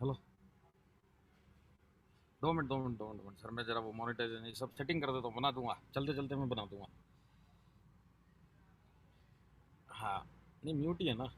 Hello. 2 minute sir, मैं जरा वो मोनेटाइजेशन ये सब सेटिंग कर देता हूँ, बना दूंगा, चलते चलते मैं बना दूंगा। हाँ, नहीं म्यूट ही है ना।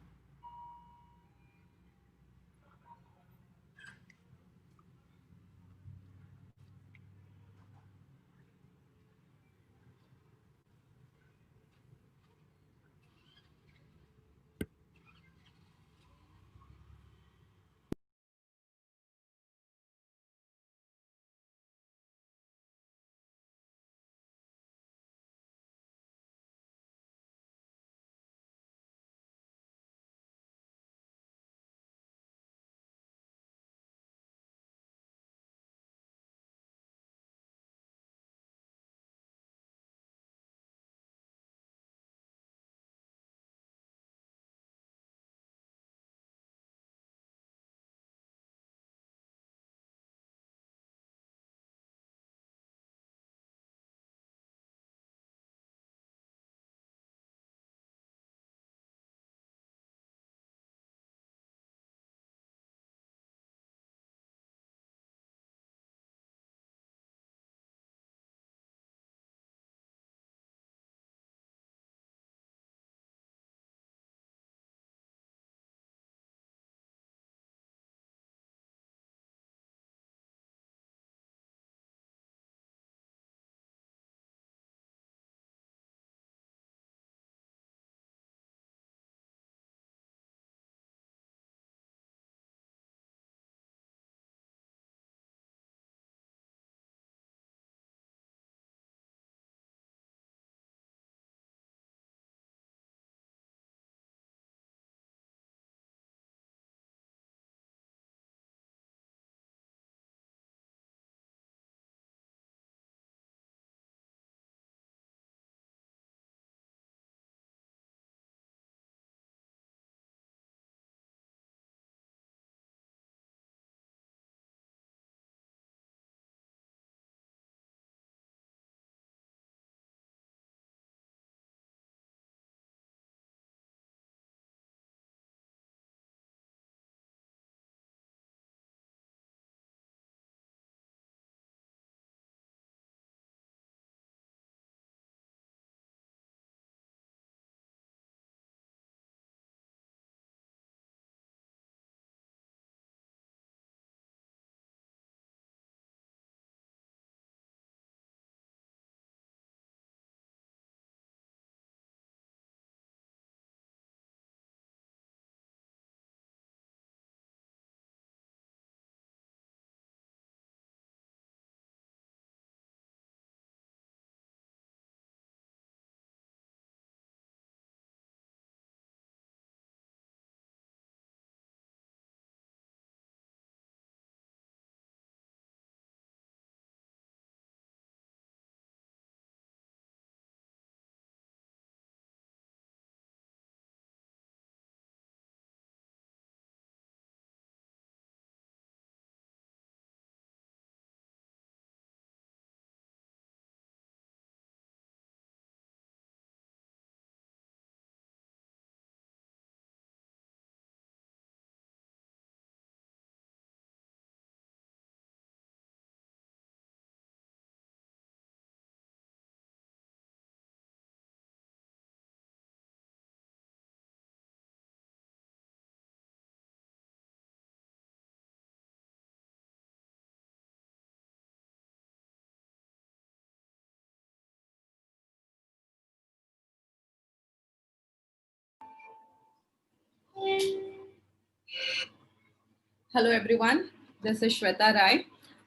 Hello everyone, this is Shweta Rai.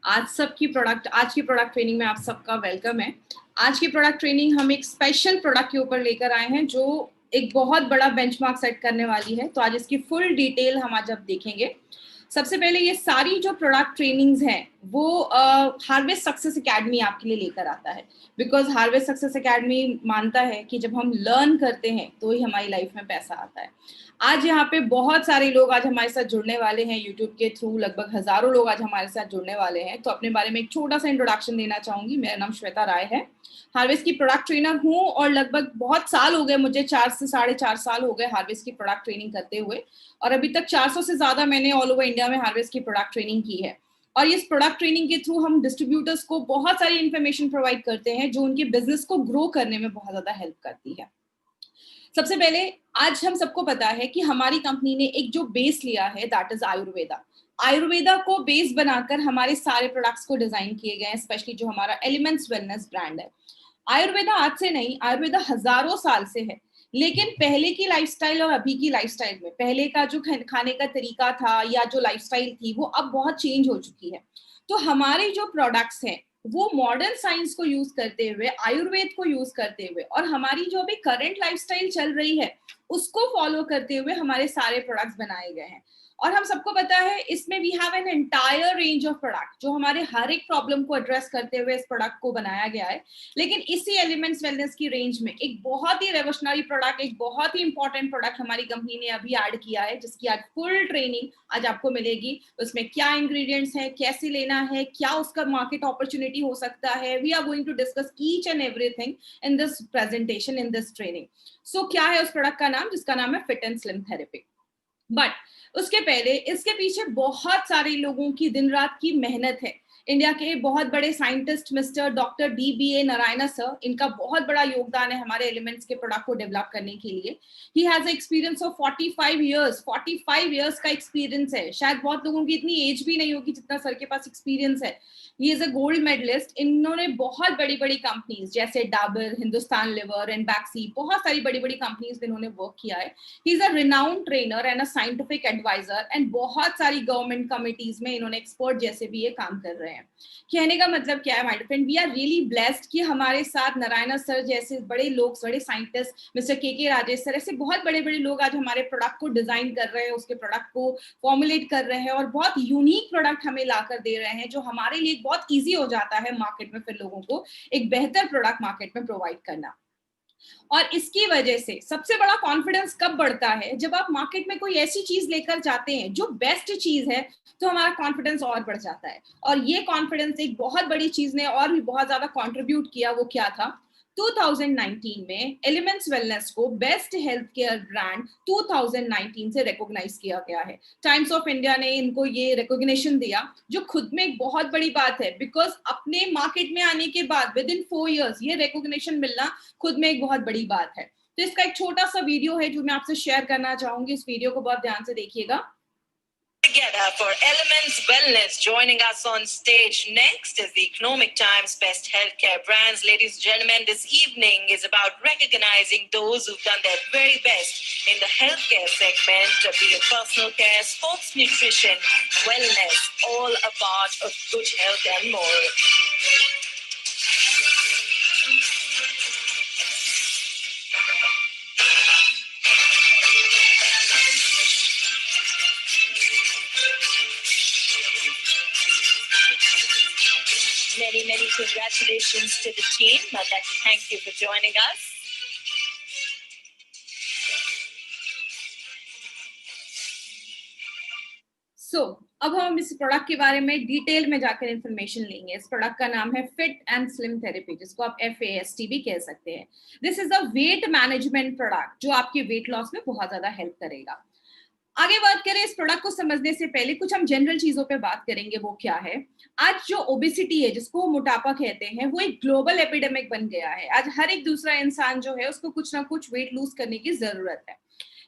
आज की प्रोडक्ट ट्रेनिंग में आप सबका वेलकम है। आज की प्रोडक्ट ट्रेनिंग हम एक स्पेशल प्रोडक्ट के ऊपर लेकर आए हैं जो एक बहुत बड़ा बेंचमार्क सेट करने वाली है। तो आज इसकी फुल डिटेल हम आज अब देखेंगे। सबसे पहले ये सारी जो प्रोडक्ट ट्रेनिंग्स हैं वो हार्वेस्ट सक्सेस एकेडमी आपके लिए लेकर आता है, बिकॉज हार्वेस्ट सक्सेस एकेडमी मानता है कि जब हम लर्न करते हैं तो ही हमारी लाइफ में पैसा आता है। आज यहाँ पे बहुत सारे लोग आज हमारे साथ जुड़ने वाले हैं यूट्यूब के थ्रू, लगभग हजारों लोग आज हमारे साथ जुड़ने वाले हैं। तो अपने बारे में एक छोटा सा इंट्रोडक्शन देना चाहूंगी। मेरा नाम श्वेता राय है, हार्वेस्ट की प्रोडक्ट ट्रेनर हूँ और लगभग बहुत साल हो गए मुझे, 4 से 4.5 साल हो गए हार्वेस्ट की प्रोडक्ट ट्रेनिंग करते हुए, और अभी तक 400 से ज्यादा मैंने ऑल ओवर इंडिया में हार्वेस्ट की प्रोडक्ट ट्रेनिंग की है। और इस प्रोडक्ट ट्रेनिंग के थ्रू हम डिस्ट्रीब्यूटर्स को बहुत सारी इंफॉर्मेशन प्रोवाइड करते हैं जो उनके बिजनेस को ग्रो करने में बहुत ज्यादा हेल्प करती है। सबसे पहले आज हम सबको पता है कि हमारी कंपनी ने एक जो बेस लिया है दैट इज आयुर्वेदा। आयुर्वेदा को बेस बनाकर हमारे सारे प्रोडक्ट्स को डिजाइन किए गए हैं, स्पेशली जो हमारा एलिमेंट्स वेलनेस ब्रांड है। आयुर्वेदा आज से नहीं, आयुर्वेदा हजारों साल से है, लेकिन पहले की लाइफस्टाइल और अभी की लाइफस्टाइल में पहले का जो खाने का तरीका था या जो लाइफस्टाइल थी वो अब बहुत चेंज हो चुकी है। तो हमारे जो प्रोडक्ट्स हैं वो मॉडर्न साइंस को यूज करते हुए, आयुर्वेद को यूज करते हुए और हमारी जो अभी करंट लाइफस्टाइल चल रही है उसको फॉलो करते हुए हमारे सारे प्रोडक्ट्स बनाए गए हैं। और हम सबको पता है इसमें we have an entire range of product जो हमारे हर एक प्रॉब्लम को एड्रेस करते हुए इस प्रोडक्ट को बनाया गया है। लेकिन इसी एलिमेंट्स वेलनेस की रेंज में एक बहुत ही रेवोल्यूशनरी प्रोडक्ट, एक बहुत ही इंपॉर्टेंट प्रोडक्ट हमारी कंपनी ने अभी ऐड किया है, जिसकी आज फुल ट्रेनिंग आज आपको मिलेगी। उसमें क्या इंग्रेडिएंट्स है, कैसे लेना है, क्या उसका मार्केट अपॉर्चुनिटी हो सकता है, we are going to discuss each and everything in this presentation, in this training. So क्या है उस प्रोडक्ट का नाम, जिसका नाम है fit and slim therapy. But उसके पहले इसके पीछे बहुत सारे लोगों की दिन रात की मेहनत है। इंडिया के बहुत बड़े scientist mister doctor DBA Narayana sir, इनका बहुत बड़ा योगदान है हमारे एलिमेंट्स के प्रोडक्ट को डेवलप करने के लिए। He has experience of 45 years, 45 years का एक्सपीरियंस है। शायद बहुत लोगों की इतनी एज भी नहीं होगी जितना सर के पास एक्सपीरियंस है। He is a gold medalist. इन्होंने बहुत बड़ी बड़ी कंपनीज जैसे डाबर, हिंदुस्तान लिवर एंड बैक्सी, बहुत सारी बड़ी बड़ी कंपनीज में इन्होंने वर्क किया है। He is a renowned trainer and a scientific advisor and बहुत सारी गवर्नमेंट कमिटीज में इन्होंने एक्सपर्ट जैसे भी ये काम कर रहे हैं। कहने का मतलब क्या है my friend, we are really blessed कि हमारे साथ नारायणा सर जैसे बड़े लोग, बड़े साइंटिस्ट, मिस्टर के राजेश सर, ऐसे बहुत बड़े बड़े लोग आज हमारे प्रोडक्ट को डिजाइन कर रहे हैं, उसके प्रोडक्ट को फॉर्मुलेट कर रहे हैं और बहुत यूनिक प्रोडक्ट हमें लाकर दे रहे हैं, जो हमारे लिए बहुत ईजी हो जाता है मार्केट में फिर लोगों को एक बेहतर प्रोडक्ट मार्केट में प्रोवाइड करना। और इसकी वजह से सबसे बड़ा कॉन्फिडेंस कब बढ़ता है, जब आप मार्केट में कोई ऐसी चीज लेकर जाते हैं जो बेस्ट चीज है, तो हमारा कॉन्फिडेंस और बढ़ जाता है। और ये कॉन्फिडेंस एक बहुत बड़ी चीज ने और भी बहुत ज्यादा कंट्रीब्यूट किया। वो क्या था, 2019 में एलिमेंट्स वेलनेस को बेस्ट हेल्थ केयर ब्रांड 2019 से रिकॉग्नाइज किया गया है। टाइम्स ऑफ इंडिया ने इनको ये रिकॉग्निशन दिया, जो खुद में एक बहुत बड़ी बात है, बिकॉज अपने मार्केट में आने के बाद विद इन 4 इयर्स ये रिकॉग्निशन मिलना खुद में एक बहुत बड़ी बात है। तो इसका एक छोटा सा वीडियो है जो मैं आपसे शेयर करना चाहूंगी। इस वीडियो को बहुत ध्यान से देखिएगा। Together for Elements Wellness. Joining us on stage next is the Economic Times Best Healthcare Brands. Ladies and gentlemen, this evening is about recognizing those who've done their very best in the healthcare segment, be it personal care, sports nutrition, wellness, all a part of good health and more. Many congratulations to the team. I'd like to thank you for joining us. अब हम इस product के बारे में detail में जाकर information लेंगे। इस प्रोडक्ट का नाम है फिट एंड स्लिम थेरेपी, जिसको आप FAST भी कह सकते हैं। This is a weight management product जो आपके वेट लॉस में बहुत ज्यादा हेल्प करेगा। आगे बात करें इस प्रोडक्ट को समझने से पहले कुछ हम जनरल चीजों पे बात करेंगे। वो क्या है, आज जो ओबेसिटी है, जिसको मोटापा कहते हैं, वो एक ग्लोबल एपिडेमिक बन गया है। आज हर एक दूसरा इंसान जो है उसको कुछ ना कुछ वेट लूज करने की जरूरत है।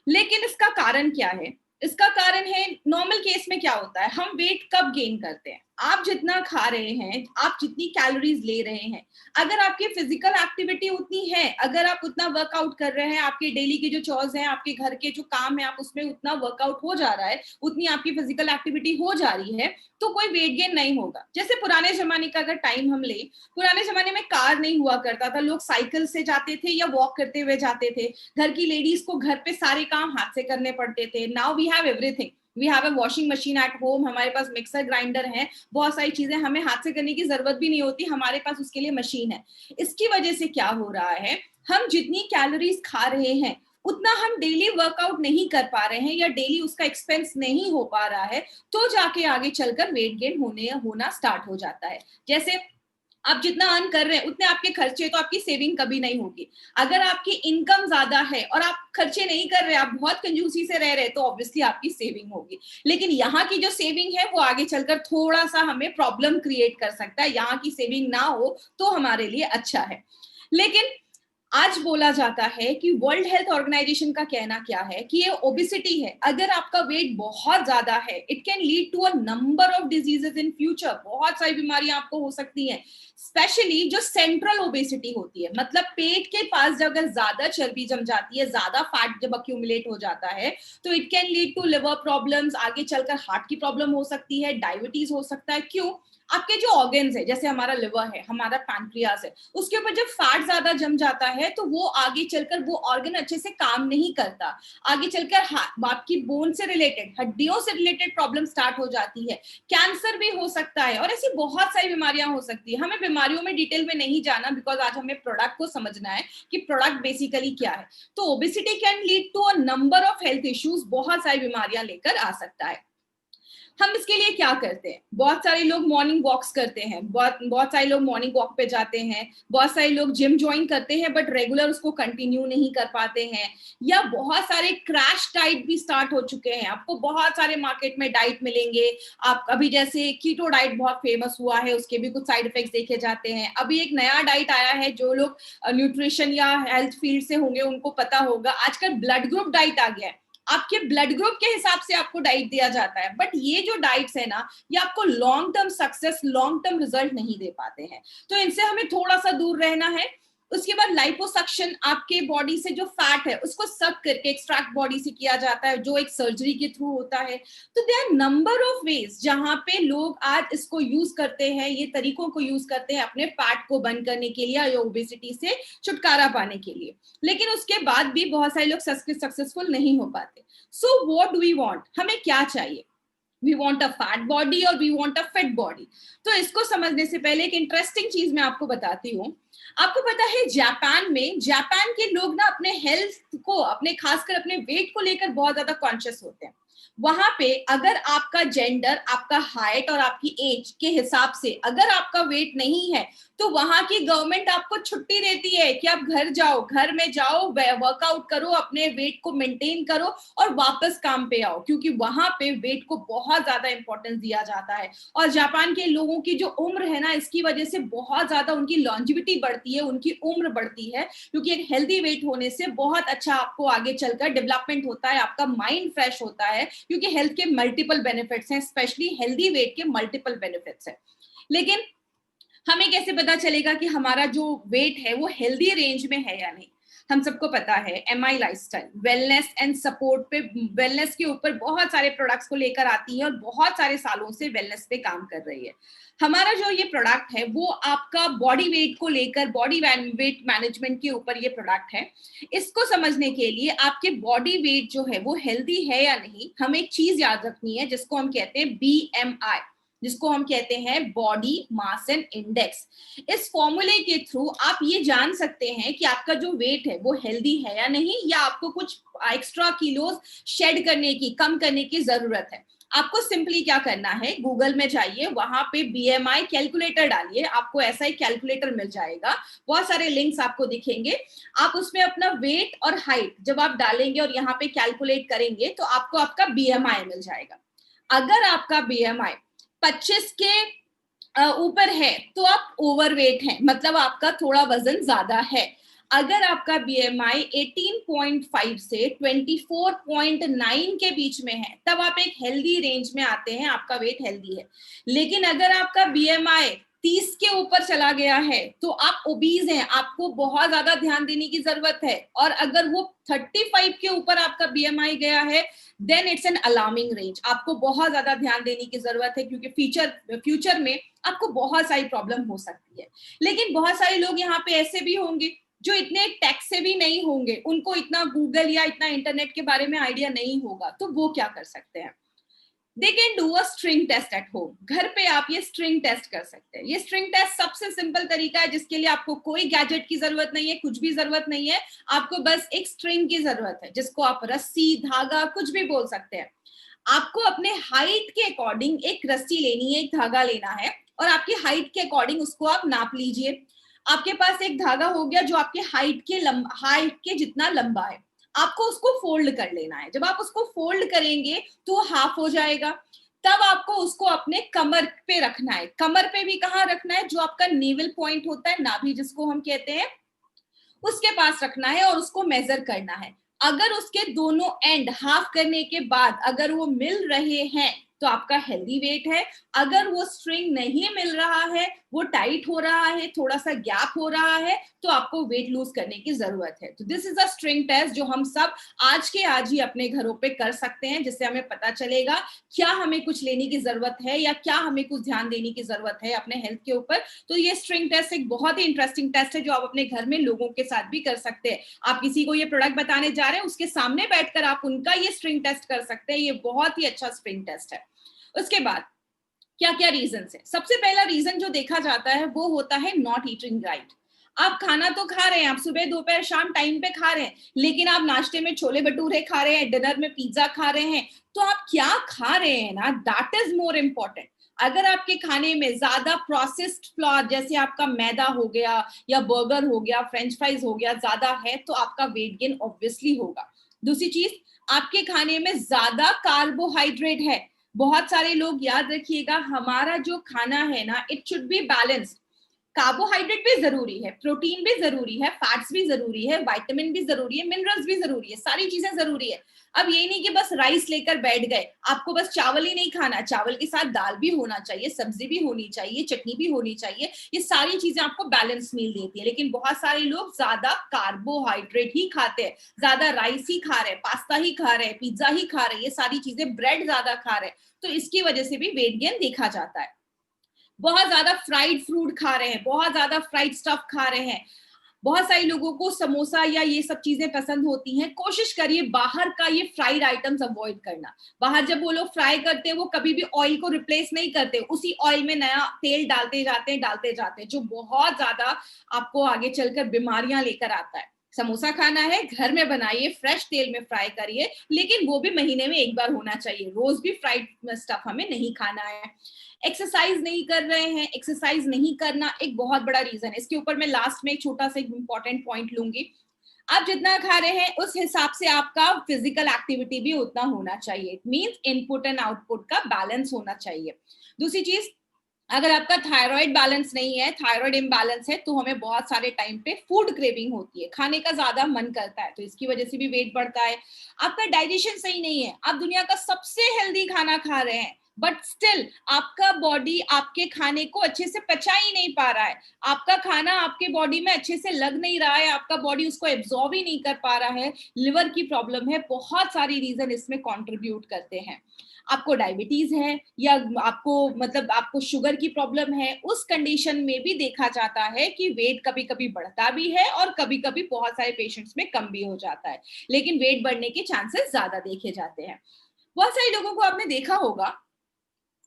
लेकिन इसका कारण क्या है? इसका कारण है, नॉर्मल केस में क्या होता है, हम वेट कब गेन करते हैं, आप जितना खा रहे हैं, आप जितनी कैलोरीज ले रहे हैं, अगर आपकी फिजिकल एक्टिविटी उतनी है, अगर आप उतना वर्कआउट कर रहे हैं, आपके डेली के जो चॉर्स हैं, आपके घर के जो काम है, आप उसमें उतना वर्कआउट हो जा रहा है, उतनी आपकी फिजिकल एक्टिविटी हो जा रही है, तो कोई वेट गेन नहीं होगा। जैसे पुराने जमाने का अगर टाइम हम ले, पुराने जमाने में कार नहीं हुआ करता था, लोग साइकिल से जाते थे या वॉक करते हुए जाते थे। घर की लेडीज को घर पे सारे काम हाथ से करने पड़ते थे। Now we have everything, we have a washing machine at home, हमारे पास मिक्सर ग्राइंडर है, बहुत सारी चीजें हमें हाथ से करने की जरूरत भी नहीं होती, हमारे पास उसके लिए मशीन है। इसकी वजह से क्या हो रहा है, हम जितनी कैलोरीज खा रहे हैं उतना हम डेली वर्कआउट नहीं कर पा रहे हैं या डेली उसका एक्सपेंस नहीं हो पा रहा है, तो जाके आगे चलकर वेट गेन होना स्टार्ट हो जाता है। जैसे आप जितना अर्न कर रहे हैं उतने आपके खर्चे, तो आपकी सेविंग कभी नहीं होगी। अगर आपकी इनकम ज्यादा है और आप खर्चे नहीं कर रहे, आप बहुत कंजूसी से रह रहे, तो ऑब्वियसली आपकी सेविंग होगी। लेकिन यहाँ की जो सेविंग है वो आगे चलकर थोड़ा सा हमें प्रॉब्लम क्रिएट कर सकता है। यहाँ की सेविंग ना हो तो हमारे लिए अच्छा है। लेकिन आज बोला जाता है कि वर्ल्ड हेल्थ ऑर्गेनाइजेशन का कहना क्या है कि ये ओबेसिटी है, अगर आपका वेट बहुत ज्यादा है, it can lead to a number of diseases in future. बहुत सारी बीमारियां आपको हो सकती हैं, स्पेशली जो सेंट्रल ओबेसिटी होती है, मतलब पेट के पास जब अगर ज्यादा चर्बी जम जाती है, ज्यादा फैट जब अक्यूमुलेट हो जाता है, तो it can lead to liver problems, आगे चलकर हार्ट की प्रॉब्लम हो सकती है, डायबिटीज हो सकता है। क्यों? आपके जो ऑर्गन्स है, जैसे हमारा लिवर है, हमारा पैंक्रियास है, उसके ऊपर जब फैट ज्यादा जम जाता है तो वो आगे चलकर वो ऑर्गन अच्छे से काम नहीं करता, आगे चलकर आपकी बोन से रिलेटेड, हड्डियों से रिलेटेड प्रॉब्लम स्टार्ट हो जाती है, कैंसर भी हो सकता है, और ऐसी बहुत सारी बीमारियां हो सकती है। हमें बीमारियों में डिटेल में नहीं जाना, बिकॉज आज हमें प्रोडक्ट को समझना है कि प्रोडक्ट बेसिकली क्या है। तो obesity can lead to a number of health issues, बहुत सारी बीमारियां लेकर आ सकता है। हम इसके लिए क्या करते हैं? बहुत सारे लोग मॉर्निंग वॉक्स करते हैं, बहुत सारे लोग मॉर्निंग वॉक पे जाते हैं, बहुत सारे लोग जिम ज्वाइन करते हैं बट रेगुलर उसको कंटिन्यू नहीं कर पाते हैं, या बहुत सारे क्रैश डाइट भी स्टार्ट हो चुके हैं। आपको बहुत सारे मार्केट में डाइट मिलेंगे। आप अभी जैसे कीटो डाइट बहुत फेमस हुआ है, उसके भी कुछ साइड इफेक्ट्स देखे जाते हैं। अभी एक नया डाइट आया है, जो लोग न्यूट्रिशन या हेल्थ फील्ड से होंगे उनको पता होगा, आजकल ब्लड ग्रुप डाइट आ गया है। आपके ब्लड ग्रुप के हिसाब से आपको डाइट दिया जाता है, बट ये जो डाइट्स है ना, ये आपको long term success, long term result नहीं दे पाते हैं, तो इनसे हमें थोड़ा सा दूर रहना है। उसके बाद लाइपोसक्शन, आपके बॉडी से जो फैट है उसको सक करके एक्सट्रैक्ट बॉडी से किया जाता है, जो एक सर्जरी के थ्रू होता है। तो there are number of ways जहां पे लोग आज इसको यूज करते हैं, ये तरीकों को यूज करते हैं अपने फैट को बर्न करने के लिए या ओबेसिटी से छुटकारा पाने के लिए। लेकिन उसके बाद भी बहुत सारे लोग सक्सेसफुल नहीं हो पाते। So what do we want, हमें क्या चाहिए? We want a fat body और we want a fit body. तो इसको समझने से पहले एक इंटरेस्टिंग चीज मैं आपको बताती हूँ। आपको पता है जापान के लोग ना अपने हेल्थ को, अपने खासकर अपने वेट को लेकर बहुत ज्यादा कॉन्शियस होते हैं। वहां पे अगर आपका जेंडर, आपका हाइट और आपकी एज के हिसाब से अगर आपका वेट नहीं है, तो वहां की गवर्नमेंट आपको छुट्टी देती है कि आप घर जाओ, घर में जाओ, वर्कआउट करो, अपने वेट को मेंटेन करो और वापस काम पे आओ, क्योंकि वहां पे वेट को बहुत ज्यादा इंपॉर्टेंस दिया जाता है। और जापान के लोगों की जो उम्र है ना, इसकी वजह से बहुत ज्यादा उनकी लॉन्जिविटी बढ़ती है, उनकी उम्र बढ़ती है, क्योंकि एक हेल्दी वेट होने से बहुत अच्छा आपको आगे चलकर डेवलपमेंट होता है, आपका माइंड फ्रेश होता है, क्योंकि हेल्थ के मल्टीपल बेनिफिट्स हैं, स्पेशली हेल्दी वेट के मल्टीपल बेनिफिट्स हैं। लेकिन हमें कैसे पता चलेगा कि हमारा जो वेट है वो हेल्दी रेंज में है या नहीं? हम सबको पता है MI lifestyle wellness and support पे, वेलनेस के ऊपर बहुत सारे प्रोडक्ट्स को लेकर आती है और बहुत सारे सालों से वेलनेस पे काम कर रही है। हमारा जो ये प्रोडक्ट है वो आपका बॉडी वेट को लेकर, बॉडी वेट मैनेजमेंट के ऊपर ये प्रोडक्ट है। इसको समझने के लिए आपके बॉडी वेट जो है वो हेल्दी है या नहीं, हमें एक चीज याद रखनी है जिसको हम कहते हैं बीएमआई, जिसको हम कहते हैं बॉडी मास एंड इंडेक्स। इस फॉर्मूले के थ्रू आप ये जान सकते हैं कि आपका जो वेट है वो हेल्दी है या नहीं, या आपको कुछ एक्स्ट्रा किलोज शेड करने की, कम करने की जरूरत है। आपको सिंपली क्या करना है, गूगल में जाइए, वहां पे बीएमआई कैलकुलेटर डालिए, आपको ऐसा एक कैलकुलेटर मिल जाएगा, बहुत सारे लिंक्स आपको दिखेंगे। आप उसमें अपना वेट और हाइट जब आप डालेंगे और यहाँ पे कैलकुलेट करेंगे तो आपको आपका बीएमआई मिल जाएगा। अगर आपका बीएमआई 25 के ऊपर है तो आप ओवरवेट हैं, मतलब आपका थोड़ा वजन ज्यादा है। अगर आपका बीएमआई 18.5 से 24.9 के बीच में है तब आप एक हेल्दी रेंज में आते हैं, आपका वेट हेल्दी है। लेकिन अगर आपका बीएमआई 30 के ऊपर चला गया है तो आप ओबीज हैं, आपको बहुत ज्यादा ध्यान देने की जरूरत है। और अगर वो 35 के ऊपर आपका बीएमआई गया है then it's an alarming range, आपको बहुत ज्यादा ध्यान देने की जरूरत है, क्योंकि फ्यूचर में आपको बहुत सारी प्रॉब्लम हो सकती है। लेकिन बहुत सारे लोग यहाँ पे ऐसे भी होंगे जो इतने टेक से भी नहीं होंगे, उनको इतना गूगल या इतना इंटरनेट के बारे में आइडिया नहीं होगा, तो वो क्या कर सकते हैं? They can do a string test at home. घर पे आप ये स्ट्रिंग टेस्ट कर सकते हैं। ये स्ट्रिंग टेस्ट सबसे सिंपल तरीका है जिसके लिए आपको कोई गैजेट की जरूरत नहीं है, कुछ भी जरूरत नहीं है। आपको बस एक स्ट्रिंग की जरूरत है, जिसको आप रस्सी, धागा कुछ भी बोल सकते हैं। आपको अपने हाइट के अकॉर्डिंग एक रस्सी लेनी है, एक धागा लेना है, और आपकी हाइट के अकॉर्डिंग उसको आप नाप लीजिए। आपके पास एक धागा हो गया जो आपके हाइट के जितना लंबा है। आपको उसको फोल्ड कर लेना है। जब आप उसको फोल्ड करेंगे तो हाफ हो जाएगा। तब आपको उसको अपने कमर पे रखना है। कमर पे भी कहाँ रखना है? जो आपका नेवल पॉइंट होता है, नाभि जिसको हम कहते हैं, उसके पास रखना है और उसको मेजर करना है। अगर उसके दोनों एंड हाफ करने के बाद अगर वो मिल रहे हैं तो आपका हेल्दी वेट है। अगर वो स्ट्रिंग नहीं मिल रहा है, वो टाइट हो रहा है, थोड़ा सा गैप हो रहा है, तो आपको वेट लूज करने की जरूरत है। तो this is a string test जो हम सब आज के आज ही अपने घरों पे कर सकते हैं, जिससे हमें पता चलेगा क्या हमें कुछ लेने की जरूरत है या क्या हमें कुछ ध्यान देने की जरूरत है अपने हेल्थ के ऊपर। तो ये स्ट्रिंग टेस्ट एक बहुत ही इंटरेस्टिंग टेस्ट है जो आप अपने घर में लोगों के साथ भी कर सकते हैं। आप किसी को ये प्रोडक्ट बताने जा रहे हैं, उसके सामने बैठकर आप उनका ये स्ट्रिंग टेस्ट कर सकते हैं। ये बहुत ही अच्छा स्ट्रिंग टेस्ट है। उसके बाद क्या क्या रीजन है? सबसे पहला रीजन जो देखा जाता है वो होता है नॉट ईटिंग राइट। आप खाना तो खा रहे हैं, आप सुबह दोपहर शाम टाइम पे खा रहे हैं, लेकिन आप नाश्ते में छोले भटूरे खा रहे हैं, डिनर में पिज्जा खा रहे हैं, तो आप क्या खा रहे हैं ना, दैट इज मोर इम्पोर्टेंट। अगर आपके खाने में ज्यादा प्रोसेस्ड फ्लोर जैसे आपका मैदा हो गया या बर्गर हो गया, फ्रेंच फ्राइज हो गया ज्यादा है, तो आपका वेट गेन ऑब्वियसली होगा। दूसरी चीज, आपके खाने में ज्यादा कार्बोहाइड्रेट है। बहुत सारे लोग याद रखिएगा, हमारा जो खाना है ना, it should be balanced. Carbohydrate भी जरूरी है, प्रोटीन भी जरूरी है, फैट्स भी जरूरी है, विटामिन भी जरूरी है, मिनरल्स भी जरूरी है, सारी चीजें जरूरी है। अब ये नहीं कि बस राइस लेकर बैठ गए, आपको बस चावल ही नहीं खाना, चावल के साथ दाल भी होना चाहिए, सब्जी भी होनी चाहिए, चटनी भी होनी चाहिए। ये सारी चीजें आपको बैलेंस मील देती है। लेकिन बहुत सारे लोग ज्यादा कार्बोहाइड्रेट ही खाते हैं, ज्यादा राइस ही खा रहे हैं, पास्ता ही खा रहे हैं, पिज्जा ही खा रहे हैं, ये सारी चीजें, ब्रेड ज्यादा खा रहे हैं, तो इसकी वजह से भी वेट गेन देखा जाता है। बहुत ज्यादा फ्राइड फ्रूट खा रहे हैं, बहुत ज्यादा फ्राइड स्टफ खा रहे हैं। बहुत सारे लोगों को समोसा या ये सब चीजें पसंद होती हैं। कोशिश करिए बाहर का ये फ्राइड आइटम्स अवॉइड करना। बाहर जब वो लोग फ्राई करते हैं, वो कभी भी ऑयल को रिप्लेस नहीं करते, उसी ऑयल में नया तेल डालते जाते हैं, जो बहुत ज्यादा आपको आगे चलकर बीमारियां लेकर आता है। समोसा खाना है, घर में बनाइए, फ्रेश तेल में फ्राई करिए, लेकिन वो भी महीने में एक बार होना चाहिए। रोज भी फ्राइड स्टफ हमें नहीं खाना है। एक्सरसाइज नहीं कर रहे हैं, एक्सरसाइज नहीं करना एक बहुत बड़ा रीजन है। इसके ऊपर मैं लास्ट में एक छोटा सा इंपॉर्टेंट पॉइंट लूंगी। आप जितना खा रहे हैं उस हिसाब से आपका फिजिकल एक्टिविटी भी उतना होना चाहिए। It means input and output का बैलेंस होना चाहिए। दूसरी चीज, अगर आपका थायराइड बैलेंस नहीं है, थायराइड इम्बैलेंस है, तो हमें बहुत सारे टाइम पे फूड क्रेविंग होती है, खाने का ज्यादा मन करता है, तो इसकी वजह से भी वेट बढ़ता है। आपका डाइजेशन सही नहीं है, आप दुनिया का सबसे हेल्दी खाना खा रहे हैं, बट स्टिल आपका बॉडी आपके खाने को अच्छे से पचा ही नहीं पा रहा है। आपका खाना आपके बॉडी में अच्छे से लग नहीं रहा है, आपका बॉडी उसको एब्जॉर्ब ही नहीं कर पा रहा है। लिवर की प्रॉब्लम है, बहुत सारी रीजन इसमें कंट्रीब्यूट करते हैं। आपको डायबिटीज है या आपको शुगर की प्रॉब्लम है, उस कंडीशन में भी देखा जाता है कि वेट कभी कभी बढ़ता भी है और कभी कभी बहुत सारे पेशेंट्स में कम भी हो जाता है, लेकिन वेट बढ़ने के चांसेस ज्यादा देखे जाते हैं। बहुत सारे लोगों को आपने देखा होगा,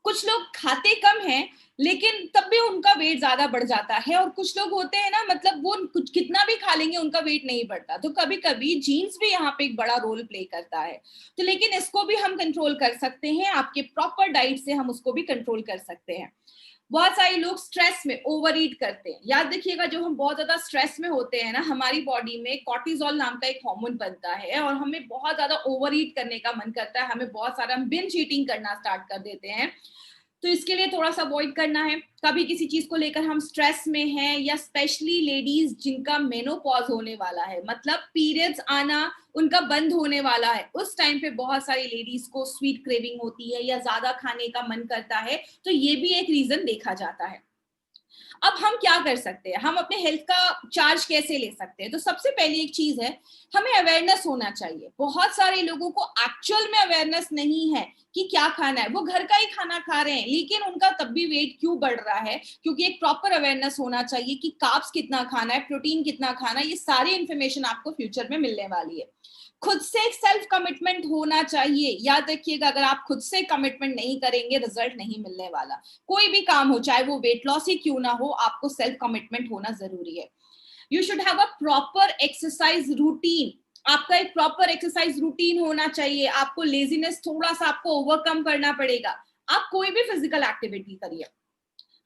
कुछ लोग खाते कम हैं लेकिन तब भी उनका वेट ज्यादा बढ़ जाता है, और कुछ लोग होते हैं ना, मतलब वो कुछ कितना भी खा लेंगे उनका वेट नहीं बढ़ता। तो कभी कभी जीन्स भी यहाँ पे एक बड़ा रोल प्ले करता है। तो लेकिन इसको भी हम कंट्रोल कर सकते हैं, आपके प्रॉपर डाइट से हम उसको भी कंट्रोल कर सकते हैं। बहुत सारे लोग स्ट्रेस में ओवर ईट करते हैं। याद रखिएगा, जब हम बहुत ज्यादा स्ट्रेस में होते हैं ना, हमारी बॉडी में कॉर्टिसोल नाम का एक हार्मोन बनता है और हमें बहुत ज्यादा ओवर ईट करने का मन करता है, हमें बहुत सारा बिंज ईटिंग करना स्टार्ट कर देते हैं। तो इसके लिए थोड़ा सा अवॉइड करना है। कभी किसी चीज को लेकर हम स्ट्रेस में हैं, या स्पेशली लेडीज जिनका मेनोपॉज होने वाला है, मतलब पीरियड्स आना उनका बंद होने वाला है, उस टाइम पे बहुत सारी लेडीज को स्वीट क्रेविंग होती है या ज्यादा खाने का मन करता है, तो ये भी एक रीजन देखा जाता है। अब हम क्या कर सकते हैं, हम अपने हेल्थ का चार्ज कैसे ले सकते हैं? तो सबसे पहली एक चीज है, हमें अवेयरनेस होना चाहिए। बहुत सारे लोगों को एक्चुअल में अवेयरनेस नहीं है कि क्या खाना है, वो घर का ही खाना खा रहे हैं, लेकिन उनका तब भी वेट क्यों बढ़ रहा है? क्योंकि एक प्रॉपर अवेयरनेस होना चाहिए कि कार्ब्स कितना खाना है, प्रोटीन कितना खाना है, ये सारी इंफॉर्मेशन आपको फ्यूचर में मिलने वाली है। खुद से एक सेल्फ कमिटमेंट होना चाहिए। याद रखिएगा, अगर आप खुद से कमिटमेंट नहीं करेंगे, रिजल्ट नहीं मिलने वाला। कोई भी काम हो, चाहे वो वेट लॉस ही क्यों ना हो, आपको सेल्फ कमिटमेंट होना जरूरी है। You should have a proper exercise routine. आपका एक प्रॉपर एक्सरसाइज रूटीन होना चाहिए। आपको लेजीनेस थोड़ा सा आपको ओवरकम करना पड़ेगा। आप कोई भी फिजिकल एक्टिविटी करिए,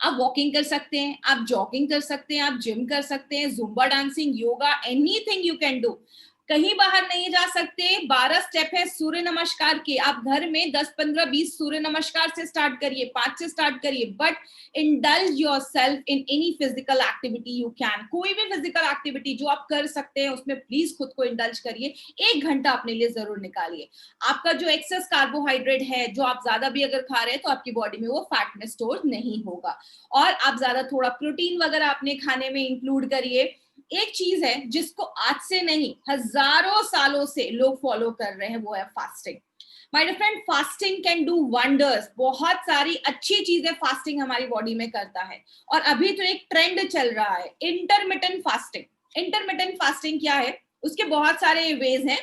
आप वॉकिंग कर सकते हैं, आप जॉगिंग कर सकते हैं, आप जिम कर सकते हैं, Zumba dancing, yoga, anything you can do. कहीं बाहर नहीं जा सकते, 12 स्टेप है सूर्य नमस्कार के, आप घर में 10 15 20 सूर्य नमस्कार से स्टार्ट करिए, 5 से स्टार्ट करिए, but indulge yourself in any physical activity you can. कोई भी फिजिकल एक्टिविटी जो आप कर सकते हैं उसमें प्लीज खुद को इंडल्ज करिए। 1 घंटा अपने लिए जरूर निकालिए। आपका जो एक्सेस कार्बोहाइड्रेट है, जो आप ज्यादा भी अगर खा रहे हैं तो आपकी बॉडी में वो फैट में स्टोर नहीं होगा, और आप ज्यादा थोड़ा प्रोटीन वगैरह अपने खाने में इंक्लूड करिए। एक चीज है जिसको आज से नहीं, हजारों सालों से लोग फॉलो कर रहे हैं, वो है fasting. My dear friend, fasting can do wonders. बहुत सारी अच्छी चीजें फास्टिंग हमारी बॉडी में करता है। और अभी तो एक ट्रेंड चल रहा है इंटरमिटेंट फास्टिंग। इंटरमिटेंट फास्टिंग क्या है? उसके बहुत सारे वेज हैं,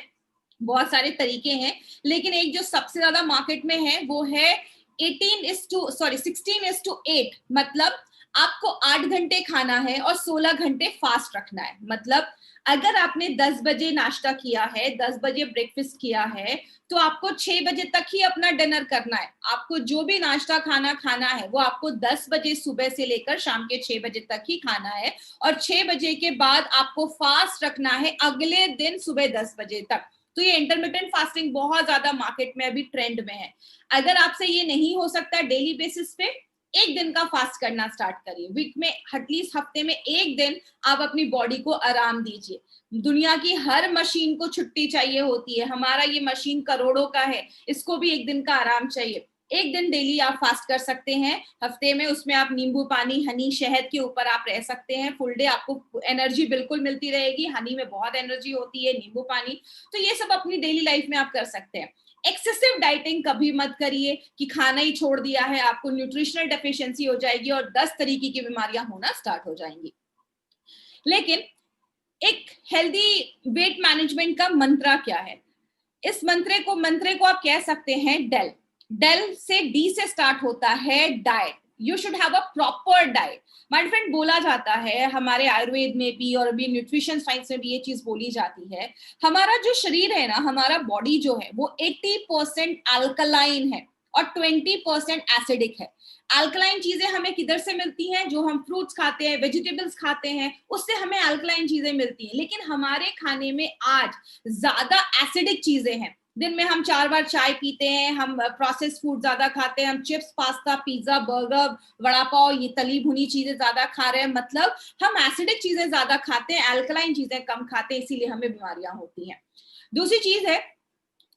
बहुत सारे तरीके हैं, लेकिन एक जो सबसे ज्यादा मार्केट में है वो है 16:8। मतलब आपको 8 घंटे खाना है और 16 घंटे फास्ट रखना है। मतलब अगर आपने 10 बजे नाश्ता किया है, 10 बजे ब्रेकफास्ट किया है, तो आपको 6 बजे तक ही अपना डिनर करना है। आपको जो भी नाश्ता खाना खाना है वो आपको 10 बजे सुबह से लेकर शाम के 6 बजे तक ही खाना है, और 6 बजे के बाद आपको फास्ट रखना है अगले दिन सुबह 10 बजे तक। तो ये इंटरमिटेंट फास्टिंग बहुत ज्यादा मार्केट में अभी ट्रेंड में है। अगर आपसे ये नहीं हो सकता डेली बेसिस पे, 1 दिन का फास्ट करना स्टार्ट करिए। वीक में एटलीस्ट हफ्ते में 1 दिन आप अपनी बॉडी को आराम दीजिए। दुनिया की हर मशीन को छुट्टी चाहिए होती है, हमारा ये मशीन करोड़ों का है, इसको भी 1 दिन का आराम चाहिए। 1 दिन डेली आप फास्ट कर सकते हैं हफ्ते में। उसमें आप नींबू पानी, हनी, शहद के ऊपर आप रह सकते हैं फुल डे, आपको एनर्जी बिल्कुल मिलती रहेगी। हनी में बहुत एनर्जी होती है, नींबू पानी, तो ये सब अपनी डेली लाइफ में आप कर सकते हैं। एक्सेसिव डाइटिंग कभी मत करिए कि खाना ही छोड़ दिया है, आपको न्यूट्रिशनल डेफिशिएंसी हो जाएगी और 10 तरीके की बीमारियां होना स्टार्ट हो जाएंगी। लेकिन एक हेल्दी वेट मैनेजमेंट का मंत्र क्या है? इस मंत्रे को आप कह सकते हैं डेल। डेल से डी से स्टार्ट होता है diet. You should have a proper diet. My friend, बोला जाता है हमारे आयुर्वेद में भी और अभी न्यूट्रिशन साइंस में भी ये चीज बोली जाती है, हमारा जो शरीर है ना, हमारा बॉडी जो है वो 80% अल्कलाइन है और 20% एसिडिक है। अल्कलाइन चीजें हमें किधर से मिलती हैं? जो हम फ्रूट्स खाते हैं, वेजिटेबल्स खाते हैं, उससे हमें अल्कलाइन चीजें मिलती हैं। लेकिन हमारे खाने में आज ज्यादा एसिडिक चीजें हैं। दिन में हम 4 बार चाय पीते हैं, हम प्रोसेस फूड ज्यादा खाते हैं, हम chips, pasta, pizza, burger, vada pav, ये तली भुनी चीजें ज्यादा खा रहे हैं। मतलब हम एसिडिक चीजें ज्यादा खाते हैं, अल्कलाइन चीजें कम खाते हैं, इसीलिए हमें बीमारियां होती हैं। दूसरी चीज है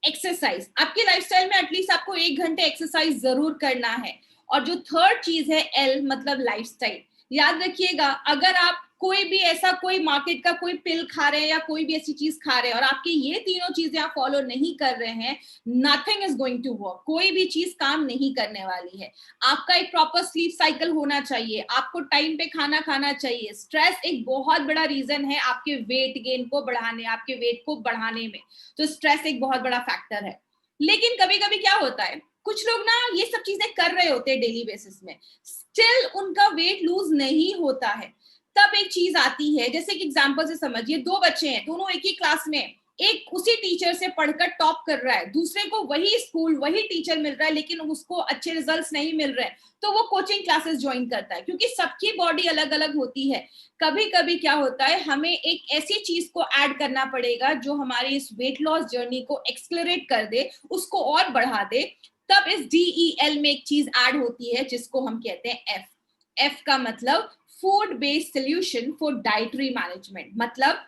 एक्सरसाइज। आपके लाइफस्टाइल में एटलीस्ट आपको 1 घंटे एक्सरसाइज जरूर करना है। और जो थर्ड चीज है एल, मतलब लाइफस्टाइल। याद रखिएगा, अगर आप कोई भी ऐसा कोई मार्केट का कोई पिल खा रहे हैं या कोई भी ऐसी चीज खा रहे हैं और आपकी ये तीनों चीजें आप फॉलो नहीं कर रहे हैं, nothing is going to work. कोई भी चीज काम नहीं करने वाली है। आपका एक प्रॉपर स्लीप साइकिल होना चाहिए, आपको टाइम पे खाना खाना चाहिए। स्ट्रेस एक बहुत बड़ा रीजन है आपके वेट गेन को बढ़ाने, आपके वेट को बढ़ाने में, तो स्ट्रेस एक बहुत बड़ा फैक्टर है। लेकिन कभी कभी क्या होता है, कुछ लोग ना ये सब चीजें कर रहे होते हैं डेली बेसिस में, स्टिल उनका वेट लूज नहीं होता है। तब एक चीज आती है, जैसे कि एग्जांपल से समझिए, 2 बच्चे हैं, दोनों एक ही क्लास में, एक उसी टीचर से पढ़कर टॉप कर रहा है, दूसरे को वही स्कूल वही टीचर मिल रहा है लेकिन उसको अच्छे रिजल्ट्स नहीं मिल रहे हैं, तो वो कोचिंग क्लासेस ज्वाइन करता है, क्योंकि सबकी बॉडी अलग अलग होती है। कभी कभी क्या होता है, हमें एक ऐसी चीज को ऐड करना पड़ेगा जो हमारी इस वेट लॉस जर्नी को एक्सलरेट कर दे, उसको और बढ़ा दे। तब इस DEL में एक चीज ऐड होती है जिसको हम कहते हैं F का मतलब food based solution for dietary management. मतलब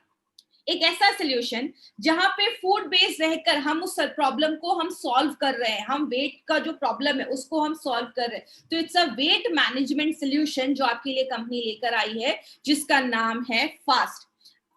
एक ऐसा सोल्यूशन जहां पे फूड बेस्ड रहकर हम उस प्रॉब्लम को हम सॉल्व कर रहे हैं, हम वेट का जो प्रॉब्लम है उसको हम सॉल्व कर रहे हैं। तो it's a weight management solution जो आपके लिए कंपनी लेकर आई है, जिसका नाम है फास्ट।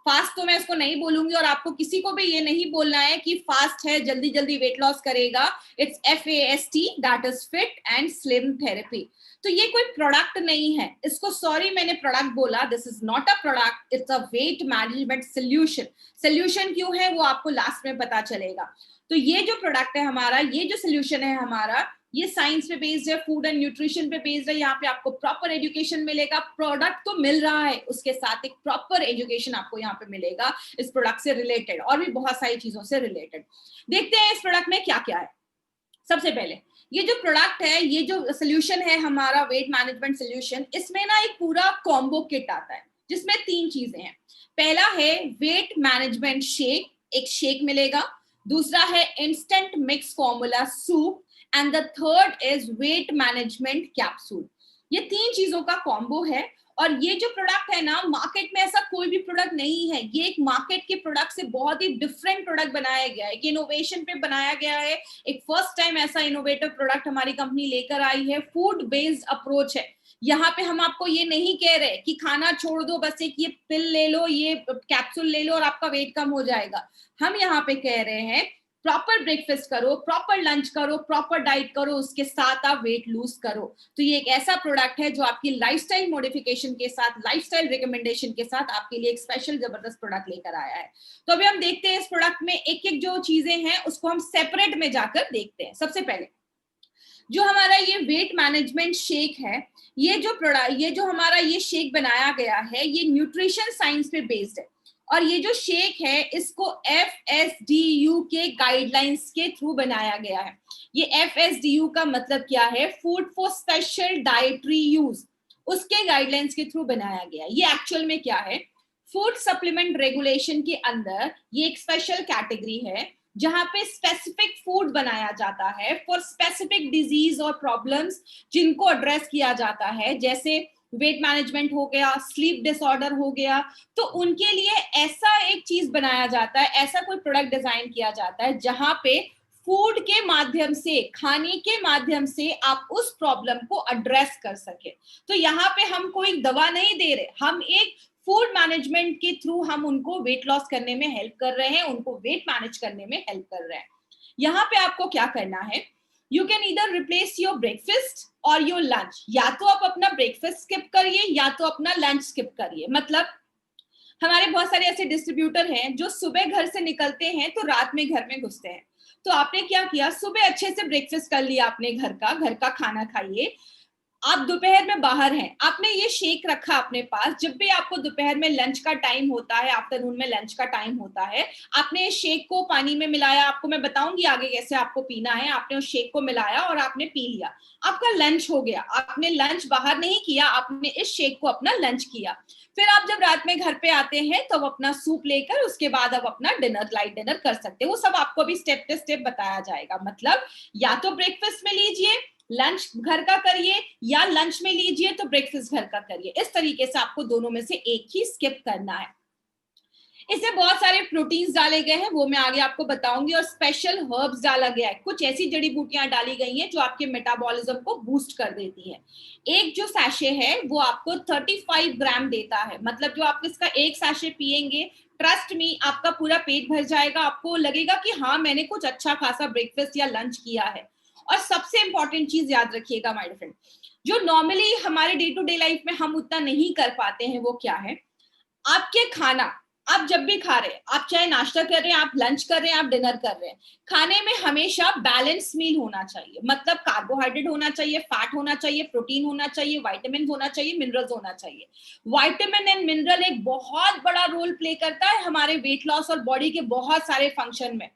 फास्ट तो मैं इसको नहीं बोलूंगी और आपको किसी को भी ये नहीं बोलना है कि फास्ट है जल्दी जल्दी वेट लॉस करेगा। It's FAST, that is fit and slim therapy. तो ये कोई प्रोडक्ट नहीं है, इसको सॉरी मैंने प्रोडक्ट बोला, this is not a product, it's a weight management solution. Solution क्यों है वो आपको लास्ट में पता चलेगा। तो ये जो प्रोडक्ट है हमारा, ये जो सोल्यूशन है हमारा, ये साइंस पे बेस्ड है, फूड एंड न्यूट्रिशन पे बेस्ड है। यहाँ पे आपको प्रॉपर एजुकेशन मिलेगा। प्रोडक्ट तो मिल रहा है, उसके साथ एक प्रॉपर एजुकेशन आपको यहाँ पे मिलेगा इस प्रोडक्ट से रिलेटेड और भी बहुत सारी चीजों से रिलेटेड। देखते हैं इस प्रोडक्ट में क्या क्या है। सबसे पहले ये जो प्रोडक्ट है, ये जो सोल्यूशन है हमारा वेट मैनेजमेंट सोल्यूशन, इसमें ना एक पूरा कॉम्बो किट आता है जिसमें 3 चीजें हैं। पहला है वेट मैनेजमेंट शेक, एक शेक मिलेगा। दूसरा है instant mix formula soup and the third is weight management capsule. ये 3 चीजों का कॉम्बो है। और ये जो प्रोडक्ट है ना, मार्केट में ऐसा कोई भी प्रोडक्ट नहीं है। ये एक मार्केट के प्रोडक्ट से बहुत ही डिफरेंट प्रोडक्ट बनाया गया है, एक इनोवेशन पे बनाया गया है। एक फर्स्ट टाइम ऐसा इनोवेटिव प्रोडक्ट हमारी कंपनी लेकर आई है। फूड बेस्ड अप्रोच है। यहाँ पे हम आपको ये नहीं कह रहे कि खाना छोड़ दो, बस एक ये पिल ले लो, ये कैप्सूल ले लो और आपका वेट कम हो जाएगा। हम यहाँ पे कह रहे हैं प्रॉपर ब्रेकफास्ट करो, प्रॉपर लंच करो, प्रॉपर डाइट करो, उसके साथ आप वेट लूज करो। तो ये एक ऐसा प्रोडक्ट है जो आपकी लाइफस्टाइल मॉडिफिकेशन के साथ, लाइफस्टाइल रिकमेंडेशन के साथ आपके लिए एक स्पेशल जबरदस्त प्रोडक्ट लेकर आया है। तो अभी हम देखते हैं इस प्रोडक्ट में एक एक जो चीजें हैं उसको हम सेपरेट में जाकर देखते हैं। सबसे पहले जो हमारा ये वेट मैनेजमेंट शेक है, ये जो हमारा ये शेक बनाया गया है, ये न्यूट्रिशन साइंस पे बेस्ड है। और ये जो शेक है इसको FSDU के गाइडलाइंस के थ्रू बनाया गया है। ये FSDU का मतलब क्या है? Food for special dietary use, उसके गाइडलाइंस के थ्रू बनाया गया है। ये एक्चुअल में क्या है? फूड सप्लीमेंट रेगुलेशन के अंदर ये एक स्पेशल कैटेगरी है जहां पे स्पेसिफिक फूड बनाया जाता है फॉर स्पेसिफिक डिजीज और प्रॉब्लम्स जिनको एड्रेस किया जाता है, जैसे वेट मैनेजमेंट हो गया, स्लीप डिसऑर्डर हो गया। तो उनके लिए ऐसा एक चीज बनाया जाता है, ऐसा कोई प्रोडक्ट डिजाइन किया जाता है जहां पे फूड के माध्यम से, खाने के माध्यम से आप उस प्रॉब्लम को एड्रेस कर सके। तो यहाँ पे हम कोई दवा नहीं दे रहे, हम एक फूड मैनेजमेंट के थ्रू हम उनको वेट लॉस करने में हेल्प कर रहे हैं, उनको वेट मैनेज करने में हेल्प कर रहे हैं। यहाँ पे आपको क्या करना है? You can either replace your breakfast और योर लंच। या तो आप अपना ब्रेकफास्ट स्किप करिए या तो अपना लंच स्किप करिए। मतलब हमारे बहुत सारे ऐसे डिस्ट्रीब्यूटर हैं जो सुबह घर से निकलते हैं तो रात में घर में घुसते हैं। तो आपने क्या किया? सुबह अच्छे से ब्रेकफास्ट कर लिया, आपने घर का खाना खाइए। आप दोपहर में बाहर हैं, आपने ये शेक रखा अपने पास। जब भी आपको दोपहर में लंच का टाइम होता है, आफ्टरनून में लंच का टाइम होता है, आपने इस शेक को पानी में मिलाया। आपको मैं बताऊंगी आगे कैसे आपको पीना है। आपने उस शेक को मिलाया और आपने पी लिया, आपका लंच हो गया। आपने लंच बाहर नहीं किया, आपने इस शेक को अपना लंच किया। फिर आप जब रात में घर पे आते हैं तो अपना सूप लेकर उसके बाद आप अपना डिनर, लाइट डिनर कर सकते हैं। वो सब आपको भी स्टेप बाय स्टेप बताया जाएगा। मतलब या तो ब्रेकफास्ट में लीजिए, लंच घर का करिए, या लंच में लीजिए तो ब्रेकफास्ट घर का करिए। इस तरीके से आपको दोनों में से एक ही स्किप करना है। इसमें बहुत सारे प्रोटीन्स डाले गए हैं, वो मैं आगे आपको बताऊंगी। और स्पेशल हर्ब्स डाला गया है, कुछ ऐसी जड़ी बूटियां डाली गई हैं जो आपके मेटाबॉलिज्म को बूस्ट कर देती हैं। एक जो सैशे है वो आपको 35 ग्राम देता है। मतलब जो आप इसका एक सैशे पिएंगे, ट्रस्ट मी, आपका पूरा पेट भर जाएगा। आपको लगेगा कि हाँ, मैंने कुछ अच्छा खासा ब्रेकफास्ट या लंच किया है। और सबसे इंपॉर्टेंट चीज याद रखिएगा माय फ्रेंड, जो नॉर्मली हमारे डे टू डे लाइफ में हम उतना नहीं कर पाते हैं, वो क्या है? आपके खाना आप जब भी खा रहे हैं, आप चाहे नाश्ता कर रहे हैं, आप लंच कर रहे हैं, आप डिनर कर रहे हैं, खाने में हमेशा बैलेंस मील होना चाहिए। मतलब कार्बोहाइड्रेट होना चाहिए, फैट होना चाहिए, प्रोटीन होना चाहिए, विटामिन होना चाहिए, मिनरल्स होना चाहिए। विटामिन एंड मिनरल एक बहुत बड़ा रोल प्ले करता है हमारे वेट लॉस और बॉडी के बहुत सारे फंक्शन में।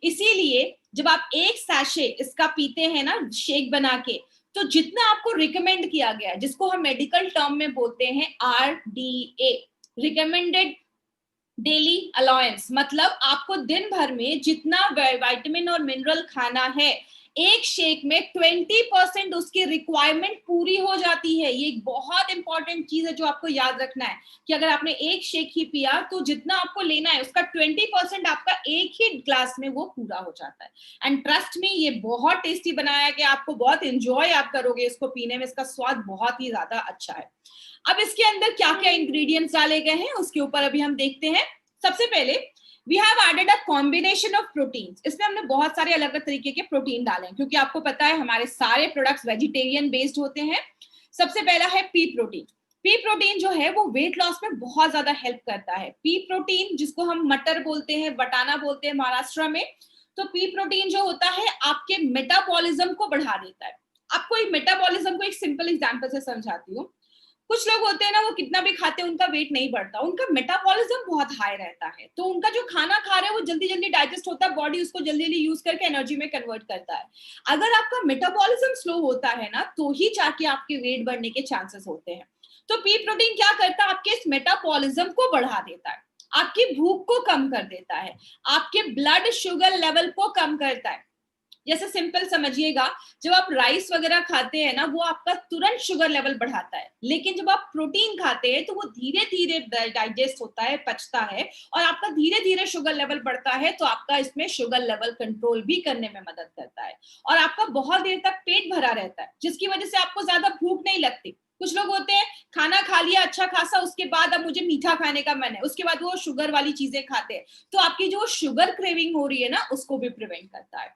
इसीलिए जब आप एक सैशे इसका पीते हैं ना, शेक बना के, तो जितना आपको रिकमेंड किया गया है, जिसको हम मेडिकल टर्म में बोलते हैं RDA, रिकमेंडेड डेली अलाउंस, मतलब आपको दिन भर में जितना विटामिन और मिनरल खाना है, एक शेक में 20% उसकी रिक्वायरमेंट पूरी हो जाती है। ये एक बहुत इंपॉर्टेंट चीज है जो आपको याद रखना है कि अगर आपने एक शेक ही पिया तो जितना आपको लेना है उसका 20% आपका एक ही ग्लास में वो पूरा हो जाता है। एंड ट्रस्ट मी, ये बहुत टेस्टी बनाया गया, आपको बहुत एंजॉय आप करोगे इसको पीने में, इसका स्वाद बहुत ही ज्यादा अच्छा है। अब इसके अंदर क्या क्या इंग्रेडिएंट्स डाले गए हैं उसके ऊपर अभी हम देखते हैं। सबसे पहले we have added a combination of proteins. इसमें हमने बहुत सारे अलग अलग तरीके के प्रोटीन डाले हैं क्योंकि आपको पता है हमारे सारे प्रोडक्ट्स वेजिटेरियन बेस्ड होते हैं। सबसे पहला है पी प्रोटीन। पी प्रोटीन जो है वो वेट लॉस में बहुत ज्यादा हेल्प करता है। पी प्रोटीन जिसको हम मटर बोलते हैं, बटाना बोलते हैं महाराष्ट्र में, तो पी प्रोटीन जो होता है आपके मेटाबॉलिज्म को बढ़ा देता है। आपको एक मेटाबॉलिज्म को एक सिंपल एग्जांपल से समझाती हूँ। कुछ लोग होते हैं ना, वो कितना भी खाते हैं उनका वेट नहीं बढ़ता, उनका मेटाबॉलिज्म बहुत हाई रहता है, तो उनका जो खाना खा रहे हैं वो जल्दी जल्दी डाइजेस्ट होता है, बॉडी उसको जल्दी जल्दी यूज करके एनर्जी में कन्वर्ट करता है। अगर आपका मेटाबॉलिज्म स्लो होता है ना तो ही जाके आपके वेट बढ़ने के चांसेस होते हैं। तो पी प्रोटीन क्या करता है, आपके इस मेटाबॉलिज्म को बढ़ा देता है, आपकी भूख को कम कर देता है, आपके ब्लड शुगर लेवल को कम करता है। जैसे सिंपल समझिएगा, जब आप राइस वगैरह खाते हैं ना वो आपका तुरंत शुगर लेवल बढ़ाता है, लेकिन जब आप प्रोटीन खाते हैं तो वो धीरे धीरे डाइजेस्ट होता है, पचता है और आपका धीरे धीरे शुगर लेवल बढ़ता है, तो आपका इसमें शुगर लेवल कंट्रोल भी करने में मदद करता है और आपका बहुत देर तक पेट भरा रहता है, जिसकी वजह से आपको ज्यादा भूख नहीं लगती। कुछ लोग होते हैं खाना खा लिया अच्छा खासा, उसके बाद अब मुझे मीठा खाने का मन है, उसके बाद वो शुगर वाली चीजें खाते हैं, तो आपकी जो शुगर क्रेविंग हो रही है ना उसको भी प्रिवेंट करता है।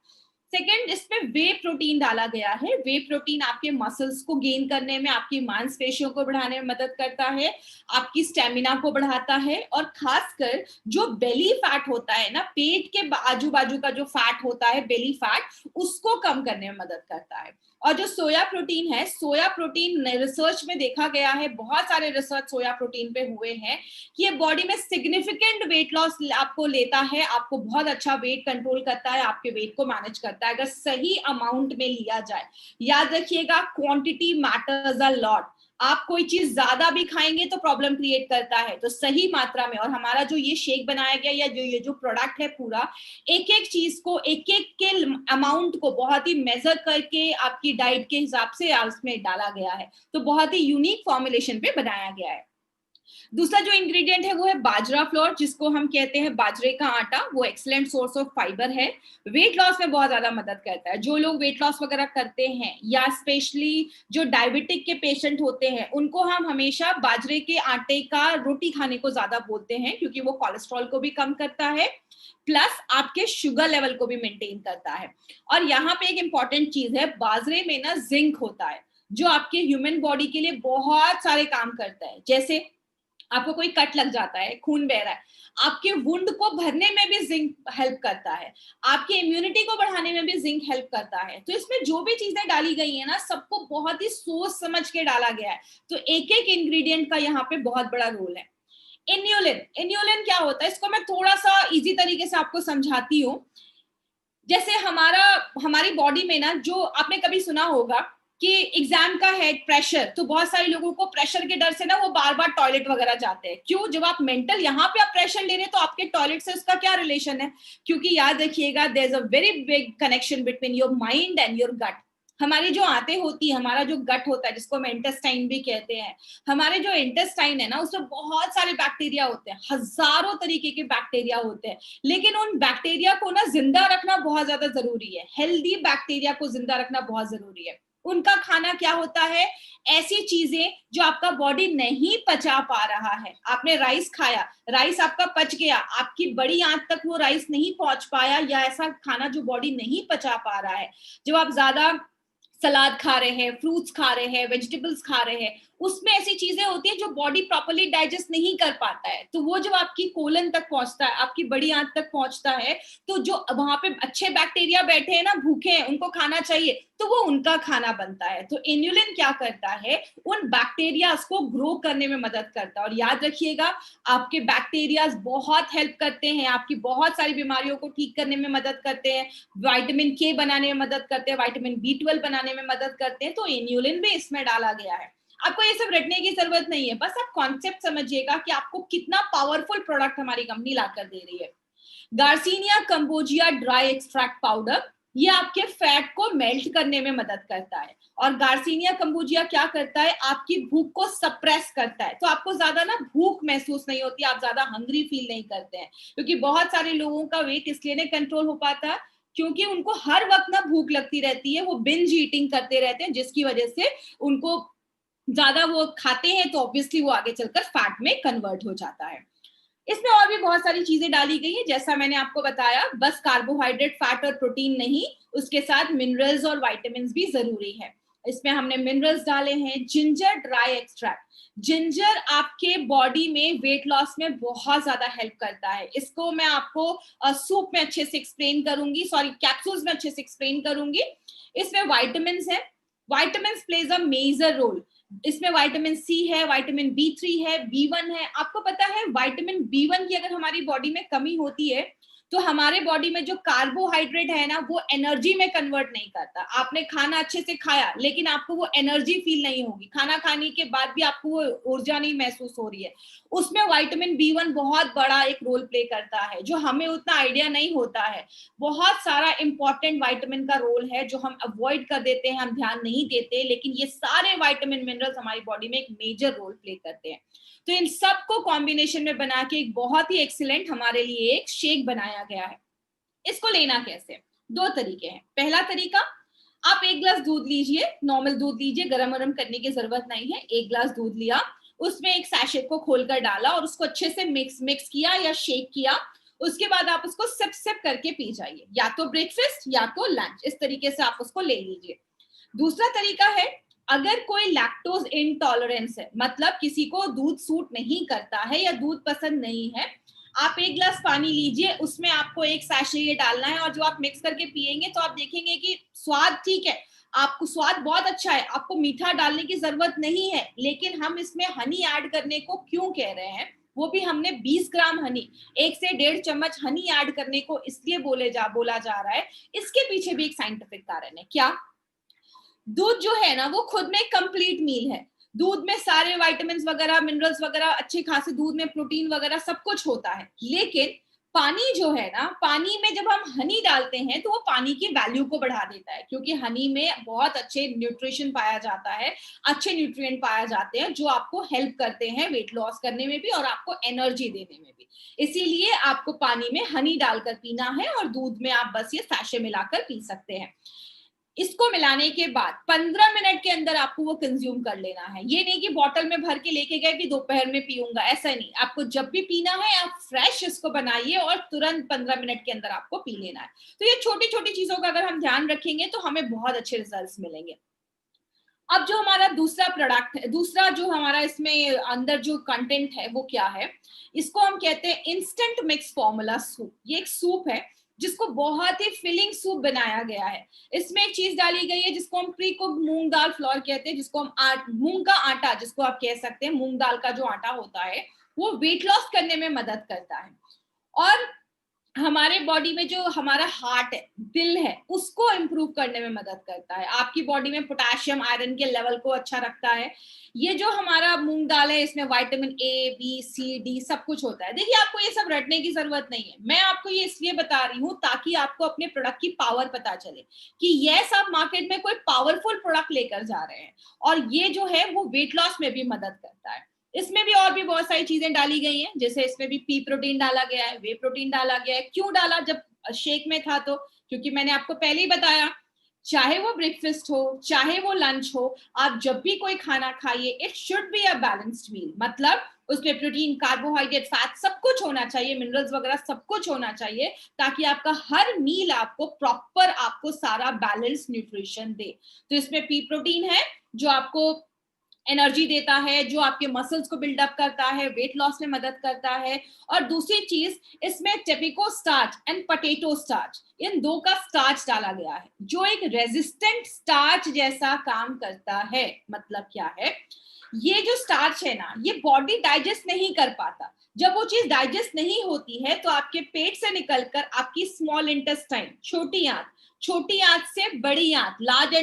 सेकेंड, इसमें वे प्रोटीन डाला गया है। वे प्रोटीन आपके मसल्स को गेन करने में, आपकी मांसपेशियों को बढ़ाने में मदद करता है, आपकी स्टेमिना को बढ़ाता है और खासकर जो बेली फैट होता है ना, पेट के आजू बाजू का जो फैट होता है बेली फैट, उसको कम करने में मदद करता है। और जो सोया प्रोटीन है, सोया प्रोटीन रिसर्च में देखा गया है, बहुत सारे रिसर्च सोया प्रोटीन पे हुए हैं कि ये बॉडी में सिग्निफिकेंट वेट लॉस आपको लेता है, आपको बहुत अच्छा वेट कंट्रोल करता है, आपके वेट को मैनेज करता है अगर सही अमाउंट में लिया जाए। याद रखिएगा, क्वांटिटी मैटर्स अ लॉट। आप कोई चीज ज्यादा भी खाएंगे तो प्रॉब्लम क्रिएट करता है, तो सही मात्रा में। और हमारा जो ये शेक बनाया गया या जो ये जो प्रोडक्ट है पूरा, एक एक चीज को, एक एक के अमाउंट को बहुत ही मेजर करके आपकी डाइट के हिसाब से उसमें डाला गया है, तो बहुत ही यूनिक फॉर्मुलेशन पे बनाया गया है। दूसरा जो इंग्रेडिएंट है वो है बाजरा फ्लोर, जिसको हम कहते हैं बाजरे का आटा। वो एक्सीलेंट सोर्स ऑफ फाइबर है, वेट लॉस में बहुत ज्यादा मदद करता है। जो लोग वेट लॉस वगैरह करते हैं या स्पेशली जो डायबिटिक के पेशेंट होते हैं, उनको हम हमेशा बाजरे के आटे का रोटी खाने को ज्यादा बोलते हैं, क्योंकि वो कोलेस्ट्रॉल को भी कम करता है प्लस आपके शुगर लेवल को भी मेंटेन करता है। और यहाँ पे एक इंपॉर्टेंट चीज है, बाजरे में ना जिंक होता है जो आपके ह्यूमन बॉडी के लिए बहुत सारे काम करता है। जैसे आपको कोई कट लग जाता है, खून बह रहा है, आपके वुंड को भरने में भी जिंक हेल्प करता है, आपकी इम्यूनिटी को बढ़ाने में भी जिंक हेल्प करता है। तो इसमें जो भी चीजें डाली गई है ना, सबको बहुत ही सोच समझ के डाला गया है, तो एक एक इंग्रेडिएंट का यहाँ पे बहुत बड़ा रोल है। इन्यूलिन, इन्यूलिन क्या होता है, इसको मैं थोड़ा सा इजी तरीके से आपको समझाती हूँ। जैसे हमारी बॉडी में ना, जो आपने कभी सुना होगा कि एग्जाम का है प्रेशर, तो बहुत सारे लोगों को प्रेशर के डर से ना वो बार बार टॉयलेट वगैरह जाते हैं। क्यों? जब आप मेंटल यहाँ पे आप प्रेशर ले रहे हैं तो आपके टॉयलेट से उसका क्या रिलेशन है? क्योंकि याद रखिएगा, there is a very big connection between your mind and your gut. हमारी जो आंतें होती है, हमारा जो गट होता है जिसको हम इंटेस्टाइन भी कहते हैं, हमारे जो इंटेस्टाइन है ना उसमें बहुत सारे बैक्टीरिया होते हैं, हजारों तरीके के बैक्टीरिया होते हैं, लेकिन उन बैक्टीरिया को ना जिंदा रखना बहुत ज्यादा जरूरी है। हेल्दी बैक्टीरिया को जिंदा रखना बहुत जरूरी है। उनका खाना क्या होता है? ऐसी चीजें जो आपका बॉडी नहीं पचा पा रहा है। आपने राइस खाया, राइस आपका पच गया, आपकी बड़ी आंत तक वो राइस नहीं पहुंच पाया, या ऐसा खाना जो बॉडी नहीं पचा पा रहा है। जब आप ज्यादा सलाद खा रहे हैं, फ्रूट्स खा रहे हैं, वेजिटेबल्स खा रहे हैं, उसमें ऐसी चीजें होती है जो बॉडी प्रॉपर्ली डाइजेस्ट नहीं कर पाता है, तो वो जब आपकी कोलन तक पहुंचता है, आपकी बड़ी आंत तक पहुंचता है, तो जो वहां पे अच्छे बैक्टीरिया बैठे हैं ना, भूखे हैं, उनको खाना चाहिए, तो वो उनका खाना बनता है। तो इन्यूलिन क्या करता है? उन बैक्टीरियाज को ग्रो करने में मदद करता है। और याद रखिएगा, आपके बैक्टीरियाज बहुत हेल्प करते हैं, आपकी बहुत सारी बीमारियों को ठीक करने में मदद करते हैं, विटामिन के बनाने में मदद करते हैं, विटामिन B12 बनाने में मदद करते हैं। तो इन्यूलिन भी इसमें डाला गया है। आपको ये सब रटने की जरूरत नहीं है, बस आप कॉन्सेप्ट समझिएगा कि आपको कितना पावरफुल प्रोडक्ट हमारी कंपनी लाकर दे रही है। Garcinia cambogia dry extract powder, ये आपके फैट को मेल्ट करने में मदद करता है। और गार्सिनिया कंबुजिया क्या करता है, आपकी भूख को सप्रेस करता है, तो आपको ज्यादा ना भूख महसूस नहीं होती, आप ज्यादा हंग्री फील नहीं करते हैं। क्योंकि बहुत सारे लोगों का वेट इसलिए नहीं कंट्रोल हो पाता है क्योंकि उनको हर वक्त ना भूख लगती रहती है, वो बिंज ईटिंग करते रहते हैं, जिसकी वजह से उनको ज्यादा वो खाते हैं तो ऑब्वियसली वो आगे चलकर फैट में कन्वर्ट हो जाता है। इसमें और भी बहुत सारी चीजें डाली गई है, जैसा मैंने आपको बताया, बस कार्बोहाइड्रेट, फैट और प्रोटीन नहीं, उसके साथ मिनरल्स और विटामिन्स भी जरूरी है। इसमें हमने मिनरल्स डाले हैं, जिंजर ड्राई एक्सट्रैक्ट। जिंजर आपके बॉडी में वेट लॉस में बहुत ज्यादा हेल्प करता है। इसको मैं आपको सूप में अच्छे से एक्सप्लेन करूंगी, सॉरी कैप्सूल्स में अच्छे से एक्सप्लेन करूंगी। इसमें विटामिन्स है, vitamins plays a major role. इसमें विटामिन सी है, विटामिन B3 है, B1 है। आपको पता है विटामिन B1 की अगर हमारी बॉडी में कमी होती है तो हमारे बॉडी में जो कार्बोहाइड्रेट है ना वो एनर्जी में कन्वर्ट नहीं करता। आपने खाना अच्छे से खाया लेकिन आपको वो एनर्जी फील नहीं होगी, खाना खाने के बाद भी आपको वो ऊर्जा नहीं महसूस हो रही है। उसमें विटामिन B1 बहुत बड़ा एक रोल प्ले करता है, जो हमें उतना आइडिया नहीं होता है। बहुत सारा इंपॉर्टेंट विटामिन का रोल है जो हम अवॉइड कर देते हैं, हम ध्यान नहीं देते, लेकिन ये सारे विटामिन मिनरल्स हमारी बॉडी में एक मेजर रोल प्ले करते हैं। तो इन सबको कॉम्बिनेशन में बना के एक बहुत ही एक्सीलेंट हमारे लिए एक शेक बनाया गया है। इसको लेना कैसे, दो तरीके हैं। पहला तरीका, आप 1 ग्लास दूध लीजिए, नॉर्मल दूध लीजिए, गरम गरम करने की जरूरत नहीं है। 1 ग्लास दूध लिया, उसमें एक सैशे को खोलकर डाला और उसको अच्छे से मिक्स किया या शेक किया। उसके बाद आप उसको सिप सिप करके पी जाइए, या तो ब्रेकफास्ट या तो लंच, इस तरीके से आप उसको ले लीजिए। दूसरा तरीका है, अगर कोई लैक्टोज इंटॉलरेंस है, मतलब किसी को दूध सूट नहीं करता है या दूध पसंद नहीं है, आप 1 ग्लास पानी लीजिए, उसमें आपको एक सैशे ये डालना है और जो आप मिक्स करके पिएंगे तो आप देखेंगे कि स्वाद ठीक है, आपको स्वाद बहुत अच्छा है, आपको मीठा डालने की जरूरत नहीं है। लेकिन हम इसमें हनी ऐड करने को क्यों कह रहे हैं, वो भी हमने 20 ग्राम हनी, 1 से 1.5 चम्मच हनी ऐड करने को इसलिए बोला जा रहा है। इसके पीछे भी एक साइंटिफिक कारण है। क्या, दूध जो है ना वो खुद में कंप्लीट मील है। दूध में सारे विटामिन्स वगैरह, मिनरल्स वगैरह, अच्छे खासे दूध में प्रोटीन वगैरह सब कुछ होता है। लेकिन पानी जो है ना, पानी में जब हम हनी डालते हैं तो वो पानी की वैल्यू को बढ़ा देता है, क्योंकि हनी में बहुत अच्छे न्यूट्रिशन पाया जाता है, अच्छे न्यूट्रिएंट पाए जाते हैं जो आपको हेल्प करते हैं वेट लॉस करने में भी और आपको एनर्जी देने में भी। इसीलिए आपको पानी में हनी डालकर पीना है और दूध में आप बस ये सैशे मिलाकर पी सकते हैं। इसको मिलाने के बाद 15 मिनट के अंदर आपको वो कंज्यूम कर लेना है। ये नहीं कि बॉटल में भर के लेके गए कि दोपहर में पीऊंगा, ऐसा नहीं। आपको जब भी पीना है आप फ्रेश इसको बनाइए और तुरंत 15 मिनट के अंदर आपको पी लेना है। तो ये छोटी छोटी चीजों का अगर हम ध्यान रखेंगे तो हमें बहुत अच्छे रिजल्ट्स मिलेंगे। अब जो हमारा दूसरा प्रोडक्ट है, दूसरा जो हमारा इसमें अंदर जो कंटेंट है वो क्या है, इसको हम कहते हैं इंस्टेंट मिक्स फॉर्मूला सूप। ये एक सूप है जिसको बहुत ही फिलिंग सूप बनाया गया है। इसमें एक चीज डाली गई है जिसको हम प्री कुक मूंग दाल फ्लोर कहते हैं, जिसको हम मूंग का आटा जिसको आप कह सकते हैं, मूंग दाल का जो आटा होता है वो वेट लॉस करने में मदद करता है। और हमारे बॉडी में जो हमारा हार्ट है, दिल है, उसको इंप्रूव करने में मदद करता है। आपकी बॉडी में पोटेशियम, आयरन के लेवल को अच्छा रखता है। ये जो हमारा मूंग दाल है इसमें vitamin A, B, C, D सब कुछ होता है। देखिए आपको ये सब रटने की जरूरत नहीं है, मैं आपको ये इसलिए बता रही हूँ ताकि आपको अपने प्रोडक्ट की पावर पता चले कि यस आप मार्केट में कोई पावरफुल प्रोडक्ट लेकर जा रहे हैं और ये जो है वो वेट लॉस में भी मदद करता है। इसमें भी और भी बहुत सारी चीजें डाली गई हैं, जैसे इसमें भी पी प्रोटीन डाला गया है, वे प्रोटीन डाला गया है। क्यों डाला जब शेक में था तो, क्योंकि मैंने आपको पहले ही बताया, चाहे वो ब्रेकफास्ट हो चाहे वो लंच हो, आप जब भी कोई खाना खाइए it should be a balanced meal. मतलब उसमें प्रोटीन, कार्बोहाइड्रेट, फैट सब कुछ होना चाहिए, मिनरल्स वगैरह सब कुछ होना चाहिए, ताकि आपका हर मील आपको प्रॉपर, आपको सारा बैलेंस न्यूट्रिशन दे। तो इसमें पी प्रोटीन है जो आपको एनर्जी देता है, जो आपके मसल्स को बिल्डअप करता है, वेट लॉस में मदद करता है। और दूसरी चीज, इसमें टेपिको स्टार्च एंड पोटैटो स्टार्च, इन दो का स्टार्च डाला गया है जो एक रेजिस्टेंट स्टार्च जैसा काम करता है। मतलब क्या है, ये जो स्टार्च है ना, ये बॉडी डाइजेस्ट नहीं कर पाता। जब वो चीज डाइजेस्ट नहीं होती है तो आपके पेट से निकलकर आपकी स्मॉल इंटेस्टाइन, छोटी आंत, छोटी आंत से बड़ी आंत, लार्ज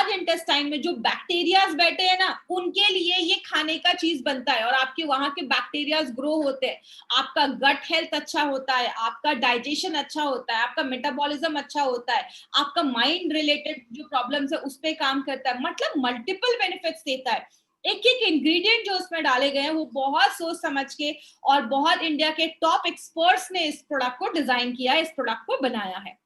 इंटेस्टाइन में जो बैक्टीरियाज बैठे हैं ना, उनके लिए ये खाने का चीज बनता है और आपके वहां के बैक्टीरियाज ग्रो होते हैं, आपका गट हेल्थ अच्छा होता है, आपका डाइजेशन अच्छा होता है, आपका मेटाबॉलिज्म अच्छा होता है, आपका माइंड रिलेटेड जो प्रॉब्लम्स है उस पे काम करता है, मतलब मल्टीपल बेनिफिट्स देता है। एक एक इंग्रेडिएंट जो उसमें डाले गए हैं वो बहुत सोच समझ के और बहुत इंडिया के टॉप एक्सपर्ट्स ने इस प्रोडक्ट को डिजाइन किया है, इस प्रोडक्ट को बनाया है।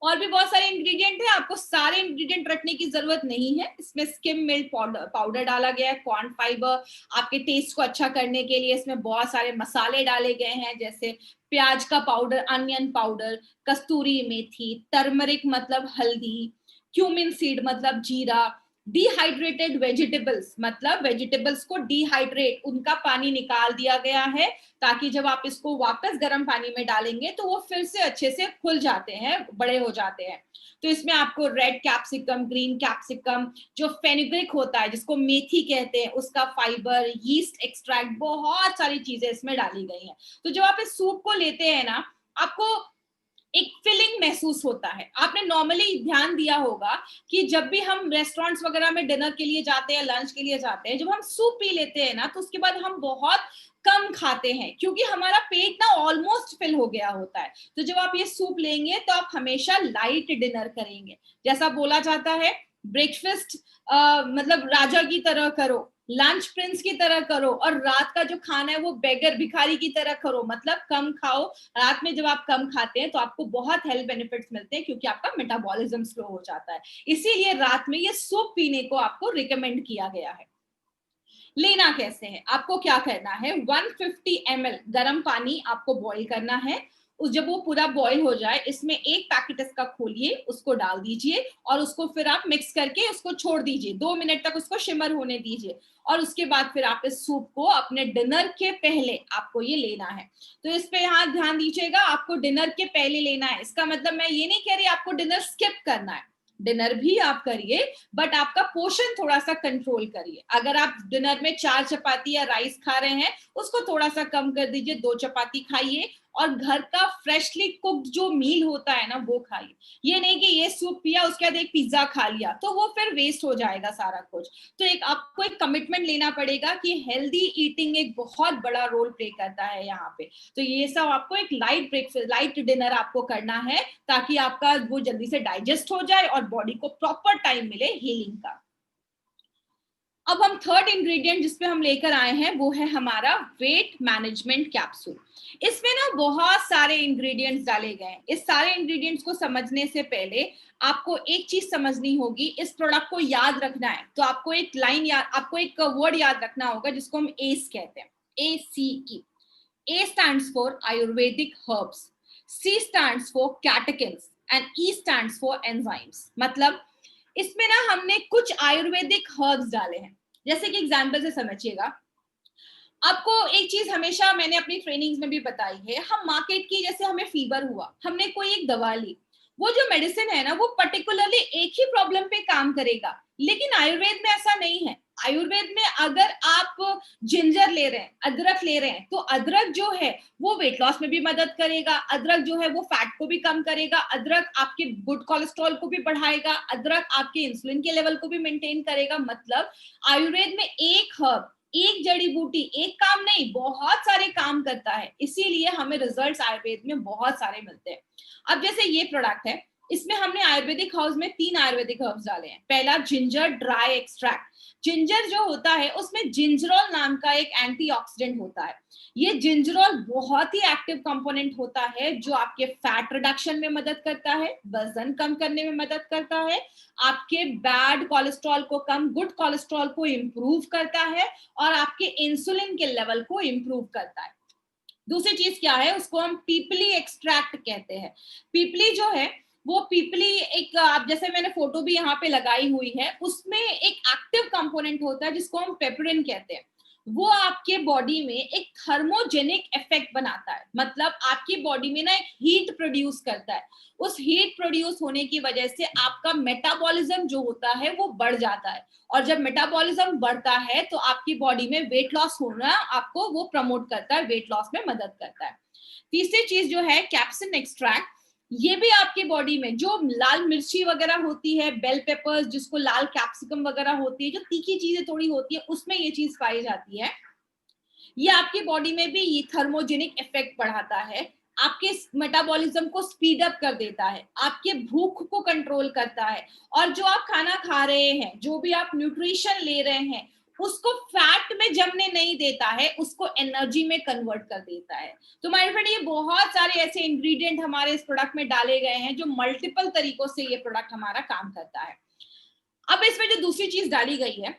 और भी बहुत सारे इंग्रेडिएंट है, आपको सारे इंग्रेडिएंट रखने की जरूरत नहीं है। इसमें स्किम मिल्क पाउडर डाला गया है, कॉर्न फाइबर आपके टेस्ट को अच्छा करने के लिए, इसमें बहुत सारे मसाले डाले गए हैं जैसे प्याज का पाउडर, अनियन पाउडर, कस्तूरी मेथी, टर्मरिक मतलब हल्दी, क्यूमिन सीड मतलब जीरा, डिहाइड्रेटेड वेजिटेबल्स मतलब वेजिटेबल्स को डिहाइड्रेट, उनका पानी निकाल दिया गया है ताकि जब आप इसको वापस गर्म पानी में डालेंगे तो वो फिर से अच्छे से खुल जाते हैं, बड़े हो जाते हैं। तो इसमें आपको रेड कैप्सिकम, ग्रीन कैप्सिकम, जो फेनुग्रीक होता है जिसको मेथी कहते हैं, उसका फाइबर, यीस्ट एक्सट्रैक्ट, बहुत सारी चीजें इसमें डाली गई हैं। तो जब आप इस सूप को लेते हैं ना, आपको एक फीलिंग महसूस होता है। आपने नॉर्मली ध्यान दिया होगा कि जब भी हम रेस्टोरेंट्स वगैरह में डिनर के लिए जाते हैं, लंच के लिए जाते हैं, जब हम सूप पी लेते हैं ना तो उसके बाद हम बहुत कम खाते हैं क्योंकि हमारा पेट ना ऑलमोस्ट फिल हो गया होता है। तो जब आप ये सूप लेंगे तो आप हमेशा लाइट डिनर करेंगे। जैसा बोला जाता है, ब्रेकफास्ट मतलब राजा की तरह करो, लंच प्रिंस की तरह करो, और रात का जो खाना है वो बेगर भिखारी की तरह करो, मतलब कम खाओ। रात में जब आप कम खाते हैं तो आपको बहुत हेल्थ बेनिफिट्स मिलते हैं क्योंकि आपका मेटाबॉलिज्म स्लो हो जाता है। इसीलिए रात में ये सूप पीने को आपको रिकमेंड किया गया है। लेना कैसे है, आपको क्या करना है, 150 ml गर्म पानी आपको बॉईल करना है। उस जब वो पूरा बॉईल हो जाए, इसमें एक पैकेट इसका खोलिए, उसको डाल दीजिए और उसको फिर आप मिक्स करके उसको छोड़ दीजिए, 2 मिनट तक उसको शिमर होने दीजिए। और उसके बाद फिर आप इस सूप को अपने डिनर के पहले आपको ये लेना है। तो इस पे यहाँ ध्यान दीजिएगा, आपको डिनर के पहले लेना है। इसका मतलब मैं ये नहीं कह रही आपको डिनर स्किप करना है, डिनर भी आप करिए बट आपका पोर्शन थोड़ा सा कंट्रोल करिए। अगर आप डिनर में 4 चपाती या राइस खा रहे हैं, उसको थोड़ा सा कम कर दीजिए, 2 चपाती खाइए और घर का फ्रेशली कुक्ड जो मील होता है ना वो खाइए। ये नहीं कि ये सूप पिया उसके बाद एक पिज्जा खा लिया, तो वो फिर वेस्ट हो जाएगा सारा कुछ। तो एक आपको एक कमिटमेंट लेना पड़ेगा कि हेल्दी ईटिंग एक बहुत बड़ा रोल प्ले करता है यहाँ पे। तो ये सब आपको एक लाइट ब्रेकफास्ट, लाइट डिनर आपको करना है ताकि आपका वो जल्दी से डाइजेस्ट हो जाए और बॉडी को प्रॉपर टाइम मिले हीलिंग का। अब हम थर्ड इंग्रेडिएंट जिसपे हम लेकर आए हैं वो है हमारा वेट मैनेजमेंट कैप्सूल। इसमें ना बहुत सारे इंग्रेडिएंट्स डाले गए हैं। इस सारे इंग्रेडिएंट्स को समझने से पहले आपको एक चीज समझनी होगी, इस प्रोडक्ट को याद रखना है तो आपको एक लाइन याद, आपको एक वर्ड याद रखना होगा जिसको हम एस कहते हैं, ACE। A stands for Ayurvedic herbs, C stands for catechins and E stands for enzymes। मतलब इसमें ना हमने कुछ आयुर्वेदिक हर्ब्स डाले हैं। जैसे कि एग्जांपल से समझिएगा, आपको एक चीज हमेशा मैंने अपनी ट्रेनिंग्स में भी बताई है, हम मार्केट की, जैसे हमें फीवर हुआ, हमने कोई एक दवा ली, वो जो मेडिसिन है ना वो पर्टिकुलरली एक ही प्रॉब्लम पे काम करेगा, लेकिन आयुर्वेद में ऐसा नहीं है। आयुर्वेद में अगर आप जिंजर ले रहे हैं, अदरक ले रहे हैं, तो अदरक जो है वो वेट लॉस में भी मदद करेगा, अदरक जो है वो फैट को भी कम करेगा, अदरक आपके गुड कोलेस्ट्रॉल को भी बढ़ाएगा, अदरक आपके इंसुलिन के लेवल को भी मेंटेन करेगा। मतलब आयुर्वेद में एक हर्ब, एक जड़ी बूटी, एक काम नहीं, बहुत सारे काम करता है, इसीलिए हमें रिजल्ट्स आयुर्वेद में बहुत सारे मिलते हैं। अब जैसे ये प्रोडक्ट है, इसमें हमने आयुर्वेदिक हर्ब्स में 3 आयुर्वेदिक हर्ब्स डाले हैं। पहला जिंजर ड्राई एक्सट्रैक्ट। जिंजर जो होता है उसमें जिंजरोल नाम का एक एंटीऑक्सीडेंट होता है। ये जिंजरोल बहुत ही एक्टिव कंपोनेंट होता है जो आपके फैट रिडक्शन में मदद करता है, वजन कम करने में मदद करता है, आपके बैड कोलेस्ट्रॉल को कम, गुड कोलेस्ट्रॉल को इंप्रूव करता है और आपके इंसुलिन के लेवल को इंप्रूव करता है। दूसरी चीज क्या है, उसको हम पीपली एक्सट्रैक्ट कहते हैं। पीपली जो है वो पीपली एक, आप जैसे मैंने फोटो भी यहाँ पे लगाई हुई है, उसमें एक एक्टिव कंपोनेंट होता है जिसको हम पेपरिन कहते हैं। वो आपके बॉडी में एक थर्मोजेनिक इफेक्ट बनाता है, मतलब आपकी बॉडी में ना एक हीट प्रोड्यूस करता है। उस हीट प्रोड्यूस होने की वजह से आपका मेटाबॉलिज्म जो होता है वो बढ़ जाता है, और जब मेटाबॉलिज्म बढ़ता है तो आपकी बॉडी में वेट लॉस होना आपको वो प्रमोट करता है, वेट लॉस में मदद करता है। तीसरी चीज जो है कैप्सिन एक्सट्रैक्ट। ये भी आपके बॉडी में जो लाल मिर्ची वगैरह होती है, बेल पेपर्स जिसको लाल कैप्सिकम वगैरह होती है, जो तीखी चीजें थोड़ी होती है, उसमें ये चीज पाई जाती है। ये आपकी बॉडी में भी ये थर्मोजेनिक इफेक्ट बढ़ाता है, आपके मेटाबॉलिज्म को स्पीड अप कर देता है, आपके भूख को कंट्रोल करता है, और जो आप खाना खा रहे हैं, जो भी आप न्यूट्रिशन ले रहे हैं, उसको फैट में जमने नहीं देता है, उसको एनर्जी में कन्वर्ट कर देता है। तो माय फ्रेंड, ये बहुत सारे ऐसे इंग्रेडिएंट हमारे इस प्रोडक्ट में डाले गए हैं जो मल्टीपल तरीकों से ये प्रोडक्ट हमारा काम करता है। अब इसमें जो दूसरी चीज डाली गई है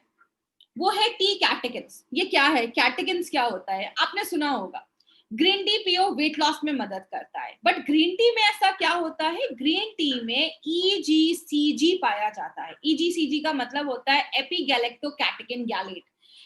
वो है टी कैटेकिन्स। ये क्या है? कैटेकिन्स क्या होता है? आपने सुना होगा ग्रीन टी पियो, वेट लॉस में मदद करता है, बट ग्रीन टी में ऐसा क्या होता है? ग्रीन टी में EGCG पाया जाता है। EGCG का मतलब होता है एपिगैलेक्टोकैटेकिन गैलेट।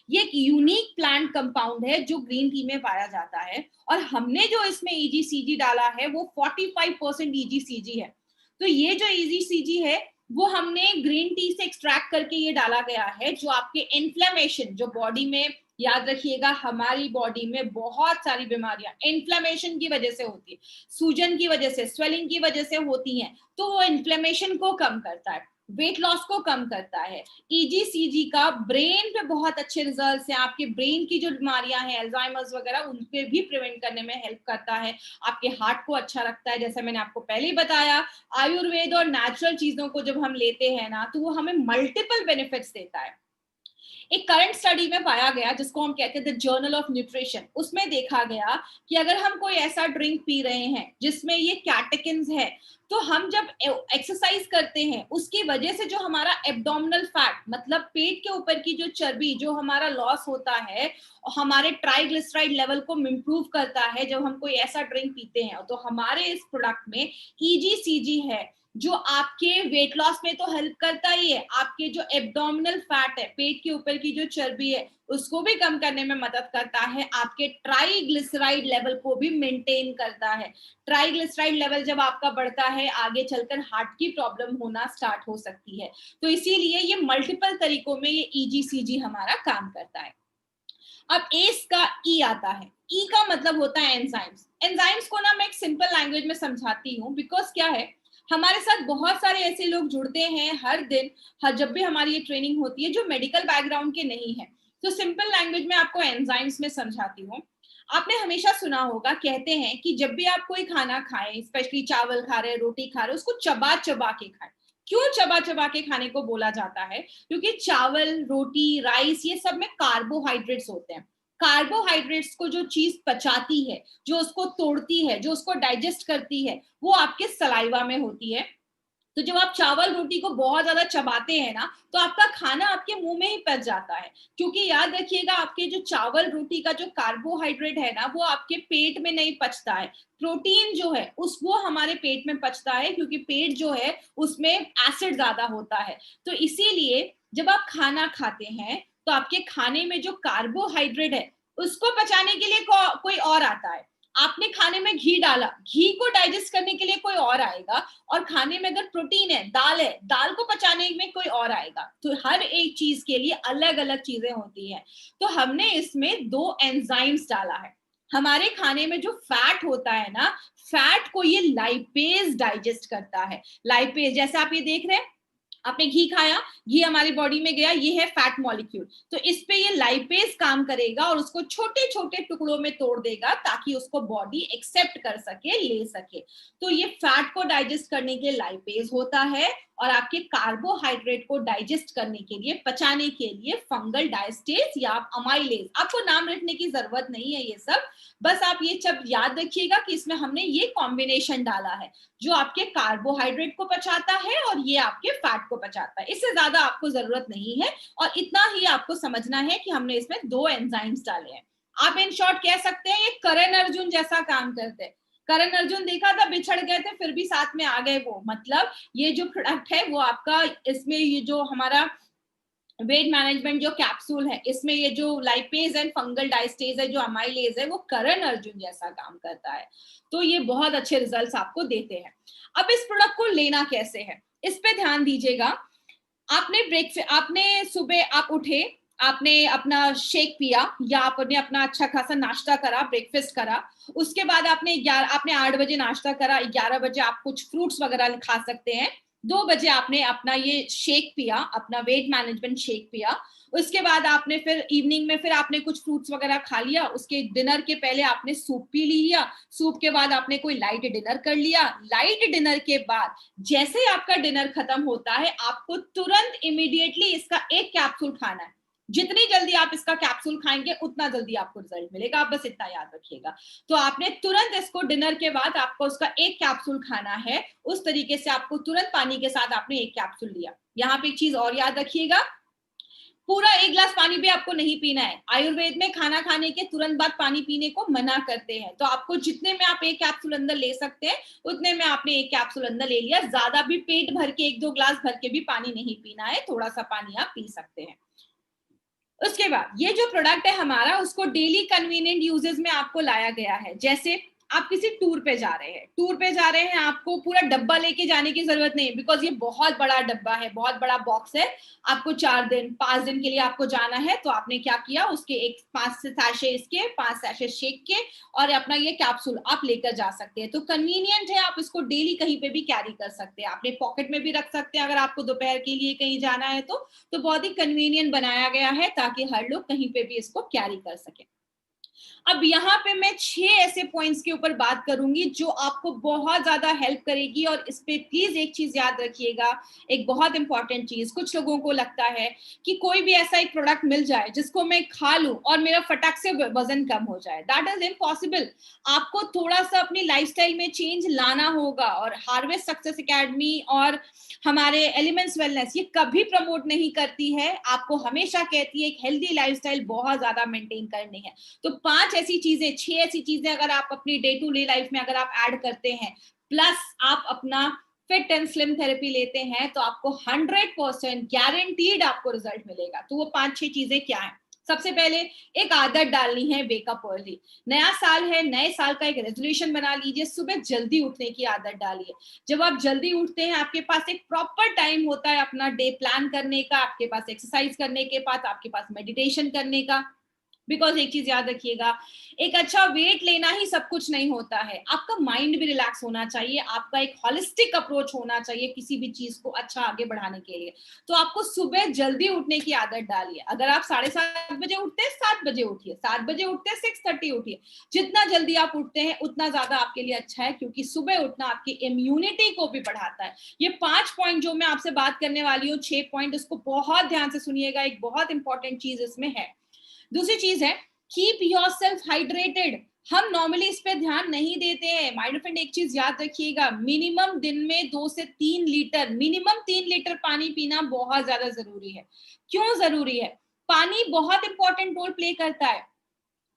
ये एक यूनिक प्लांट कंपाउंड है जो ग्रीन टी में पाया जाता है, और हमने जो इसमें EGCG डाला है वो 45% EGCG है। तो ये जो EGCG है वो हमने ग्रीन टी से एक्सट्रैक्ट करके ये डाला गया है, जो आपके इन्फ्लेमेशन, जो बॉडी में, याद रखिएगा हमारी बॉडी में बहुत सारी बीमारियां इन्फ्लेमेशन की वजह से होती है, सूजन की वजह से, स्वेलिंग की वजह से होती हैं, तो वो इन्फ्लेमेशन को कम करता है, वेट लॉस को कम करता है। EGCG का ब्रेन पे बहुत अच्छे रिजल्ट्स हैं, आपके ब्रेन की जो बीमारियां हैं, अल्जाइमर्स वगैरह, उन पे भी प्रिवेंट करने में हेल्प करता है, आपके हार्ट को अच्छा रखता है। जैसे मैंने आपको पहले ही बताया, आयुर्वेद और नेचुरल चीजों को जब हम लेते हैं ना, तो वो हमें मल्टीपल बेनिफिट्स देता है। एक करंट स्टडी में पाया गया जिसको हम कहते हैं द जर्नल ऑफ न्यूट्रिशन, उसमें देखा गया कि अगर हम कोई ऐसा ड्रिंक पी रहे हैं जिसमें ये कैटेकिन्स है, तो हम जब एक्सरसाइज करते हैं उसकी वजह से जो हमारा एब्डोमिनल फैट, मतलब पेट के ऊपर की जो चर्बी, जो हमारा लॉस होता है, हमारे ट्राइग्लिसराइड लेवल को इम्प्रूव करता है जब हम कोई ऐसा ड्रिंक पीते हैं। तो हमारे इस प्रोडक्ट में EGCG है जो आपके वेट लॉस में तो हेल्प करता ही है, आपके जो एब्डोमिनल फैट है, पेट के ऊपर की जो चर्बी है, उसको भी कम करने में मदद करता है, आपके ट्राइग्लिसराइड लेवल को भी मेंटेन करता है। ट्राइग्लिसराइड लेवल जब आपका बढ़ता है, आगे चलकर हार्ट की प्रॉब्लम होना स्टार्ट हो सकती है। तो इसीलिए ये मल्टीपल तरीकों में ये EGCG हमारा काम करता है। अब एस का ई आता है। ई का मतलब होता है एंजाइम्स। एंजाइम्स को ना मैं एक सिंपल लैंग्वेज में समझाती हूँ, बिकॉज क्या है, हमारे साथ बहुत सारे ऐसे लोग जुड़ते हैं हर दिन, जब भी हमारी ये ट्रेनिंग होती है, जो मेडिकल बैकग्राउंड के नहीं है। तो सिंपल लैंग्वेज में आपको एंजाइम्स में समझाती हूँ। आपने हमेशा सुना होगा, कहते हैं कि जब भी आप कोई खाना खाएं, स्पेशली चावल खा रहे, रोटी खा रहे, उसको चबा चबा के खाएं। क्यों चबा चबा के खाने को बोला जाता है? क्योंकि चावल, रोटी, राइस, ये सब में कार्बोहाइड्रेट्स होते हैं। कार्बोहाइड्रेट्स को जो चीज पचाती है, जो उसको तोड़ती है, जो उसको डाइजेस्ट करती है, वो आपके सलाइवा में होती है। तो जब आप चावल रोटी को बहुत ज्यादा चबाते हैं ना, तो आपका खाना आपके मुंह में ही पच जाता है। क्योंकि याद रखिएगा, आपके जो चावल रोटी का जो कार्बोहाइड्रेट है ना, वो आपके पेट में नहीं पचता है। प्रोटीन जो है वो हमारे पेट में पचता है, क्योंकि पेट जो है उसमें एसिड ज्यादा होता है। तो इसीलिए जब आप खाना खाते हैं तो आपके खाने में जो कार्बोहाइड्रेट है उसको पचाने के लिए कोई और आता है। आपने खाने में घी डाला, घी को डाइजेस्ट करने के लिए कोई और आएगा, और खाने में अगर प्रोटीन है, दाल को पचाने में कोई और आएगा। तो हर एक चीज के लिए अलग अलग चीजें होती हैं। तो हमने इसमें 2 एंजाइम्स डाला है। हमारे खाने में जो फैट होता है ना, फैट को ये लाइपेज डाइजेस्ट करता है। लाइपेज, जैसे आप ये देख रहे हैं, आपने घी खाया, घी हमारी बॉडी में गया, ये है फैट मॉलिक्यूल। तो इस पे ये लाइपेज काम करेगा और उसको छोटे छोटे टुकड़ों में तोड़ देगा, ताकि उसको बॉडी एक्सेप्ट कर सके, ले सके। तो ये फैट को डाइजेस्ट करने के लिए लाइपेज होता है, और आपके कार्बोहाइड्रेट को डाइजेस्ट करने के लिए, पचाने के लिए फंगल डायस्टेज या अमाइलेज। आपको नाम रखने की जरूरत नहीं है ये सब, बस आप ये सब याद रखिएगा कि इसमें हमने ये कॉम्बिनेशन डाला है जो आपके कार्बोहाइड्रेट को पचाता है और ये आपके फैट को पचाता है। इससे ज्यादा आपको जरूरत नहीं है, और इतना ही आपको समझना है कि हमने इसमें 2 एंजाइम्स डाले हैं। आप इन शॉर्ट कह सकते हैं ये करण अर्जुन जैसा काम करते हैं। करण अर्जुन देखा था, बिछड़ गए थे, फिर भी साथ में आ गए वो। मतलब ये जो प्रोडक्ट है वो आपका, इसमें ये जो हमारा वेट मैनेजमेंट जो कैप्सूल है, इसमें ये जो लाइपेज एंड फंगल डायस्टेज है, जो अमाइलेज है, वो करण अर्जुन जैसा काम करता है। तो ये बहुत अच्छे रिजल्ट्स आपको देते हैं। अब इस प्रोडक्ट को लेना कैसे है, इस पे ध्यान दीजिएगा। आपने सुबह आप उठे, आपने अपना शेक पिया या आपने अपना अच्छा खासा नाश्ता करा, ब्रेकफास्ट करा, उसके बाद आपने 8 बजे नाश्ता करा, 11 बजे आप कुछ फ्रूट्स वगैरह खा सकते हैं, 2 बजे आपने अपना ये शेक पिया, अपना वेट मैनेजमेंट शेक पिया, उसके बाद आपने फिर इवनिंग में फिर आपने कुछ फ्रूट्स वगैरह खा लिया, उसके डिनर के पहले आपने सूप पी लिया, सूप के बाद आपने कोई लाइट डिनर कर लिया, लाइट डिनर के बाद जैसे ही आपका डिनर खत्म होता है आपको तुरंत इमीडिएटली इसका एक कैप्सूल खाना है। जितनी जल्दी आप इसका कैप्सूल खाएंगे उतना जल्दी आपको रिजल्ट मिलेगा, आप बस इतना याद रखिएगा। तो आपने तुरंत इसको डिनर के बाद आपको उसका एक कैप्सूल खाना है, उस तरीके से आपको तुरंत पानी के साथ आपने एक कैप्सूल लिया। यहाँ पे एक चीज और याद रखिएगा, पूरा 1 गिलास पानी भी आपको नहीं पीना है। आयुर्वेद में खाना खाने के तुरंत बाद पानी पीने को मना करते हैं, तो आपको जितने में आप एक कैप्सूल अंदर ले सकते हैं उतने में आपने एक कैप्सूल अंदर ले लिया। ज्यादा भी पेट भर के 1-2 गिलास भर के भी पानी नहीं पीना है, थोड़ा सा पानी आप पी सकते हैं। उसके बाद ये जो प्रोडक्ट है हमारा, उसको डेली कन्वीनियंट यूजेस में आपको लाया गया है। जैसे आप किसी टूर पे जा रहे हैं, आपको पूरा डब्बा लेके जाने की जरूरत नहीं है, बिकॉज ये बहुत बड़ा डब्बा है, बहुत बड़ा बॉक्स है। आपको 5 दिन के लिए आपको जाना है, तो आपने क्या किया, उसके 5 सैशे इसके, 5 सैशे शेक के और अपना ये कैप्सूल आप लेकर जा सकते हैं। तो कन्वीनियंट है, आप इसको डेली कहीं पे भी कैरी कर सकते हैं, अपने पॉकेट में भी रख सकते हैं अगर आपको दोपहर के लिए कहीं जाना है तो बहुत ही कन्वीनियंट बनाया गया है ताकि हर लोग कहीं पे भी इसको कैरी कर सके। अब यहाँ पे मैं 6 ऐसे पॉइंट्स के ऊपर बात करूंगी जो आपको बहुत ज्यादा हेल्प करेगी, और इस पे प्लीज एक चीज याद रखिएगा, एक बहुत इंपॉर्टेंट चीज। कुछ लोगों को लगता है कि कोई भी ऐसा एक प्रोडक्ट मिल जाए जिसको मैं खा लूं और मेरा फटाक से वजन कम हो जाए, दैट इज इम्पॉसिबल। आपको थोड़ा सा अपनी लाइफस्टाइल में चेंज लाना होगा, और हार्वेस्ट सक्सेस एकेडमी और हमारे एलिमेंट्स वेलनेस ये कभी प्रमोट नहीं करती है, आपको हमेशा कहती है एक हेल्दी लाइफस्टाइल बहुत ज्यादा मेंटेन करनी है। तो 6 ऐसी चीजें अगर आप अपनी डे टू डे लाइफ में अगर आप ऐड करते हैं, प्लस आप अपना फिट एंड स्लिम थेरेपी लेते हैं, तो आपको 100% गारंटीड आपको रिजल्ट मिलेगा। तो वो 5-6 चीजें क्या है? सबसे पहले एक आदत डालनी है, वेकअप अर्ली। नया साल है, नए साल का एक रेजोल्यूशन बना लीजिए, सुबह जल्दी उठने की आदत डालिए। जब आप जल्दी उठते हैं, आपके पास एक प्रॉपर टाइम होता है अपना डे प्लान करने का, आपके पास एक्सरसाइज करने के बाद आपके पास मेडिटेशन करने का। बिकॉज एक चीज याद रखिएगा, एक अच्छा वेट लेना ही सब कुछ नहीं होता है, आपका माइंड भी रिलैक्स होना चाहिए, आपका एक हॉलिस्टिक अप्रोच होना चाहिए किसी भी चीज को अच्छा आगे बढ़ाने के लिए। तो आपको सुबह जल्दी उठने की आदत डालिए। अगर आप 7:30 बजे उठते हैं, 7 बजे उठिए, 7 बजे उठते हैं 6:30 उठिए। जितना जल्दी आप उठते हैं उतना ज्यादा आपके लिए अच्छा है, क्योंकि सुबह उठना आपकी इम्यूनिटी को भी बढ़ाता है। ये 5 पॉइंट जो मैं आपसे बात करने वाली हूँ, 6 पॉइंट, इसको बहुत ध्यान से सुनिएगा, एक बहुत इंपॉर्टेंट चीज इसमें है। दूसरी चीज है, कीप योरसेल्फ हाइड्रेटेड। हम नॉर्मली इस पे ध्यान नहीं देते हैं। माय डियर फ्रेंड, एक चीज याद रखिएगा, मिनिमम दिन में 2 से 3 लीटर, मिनिमम 3 लीटर पानी पीना बहुत ज्यादा जरूरी है। क्यों जरूरी है? पानी बहुत इंपॉर्टेंट रोल प्ले करता है।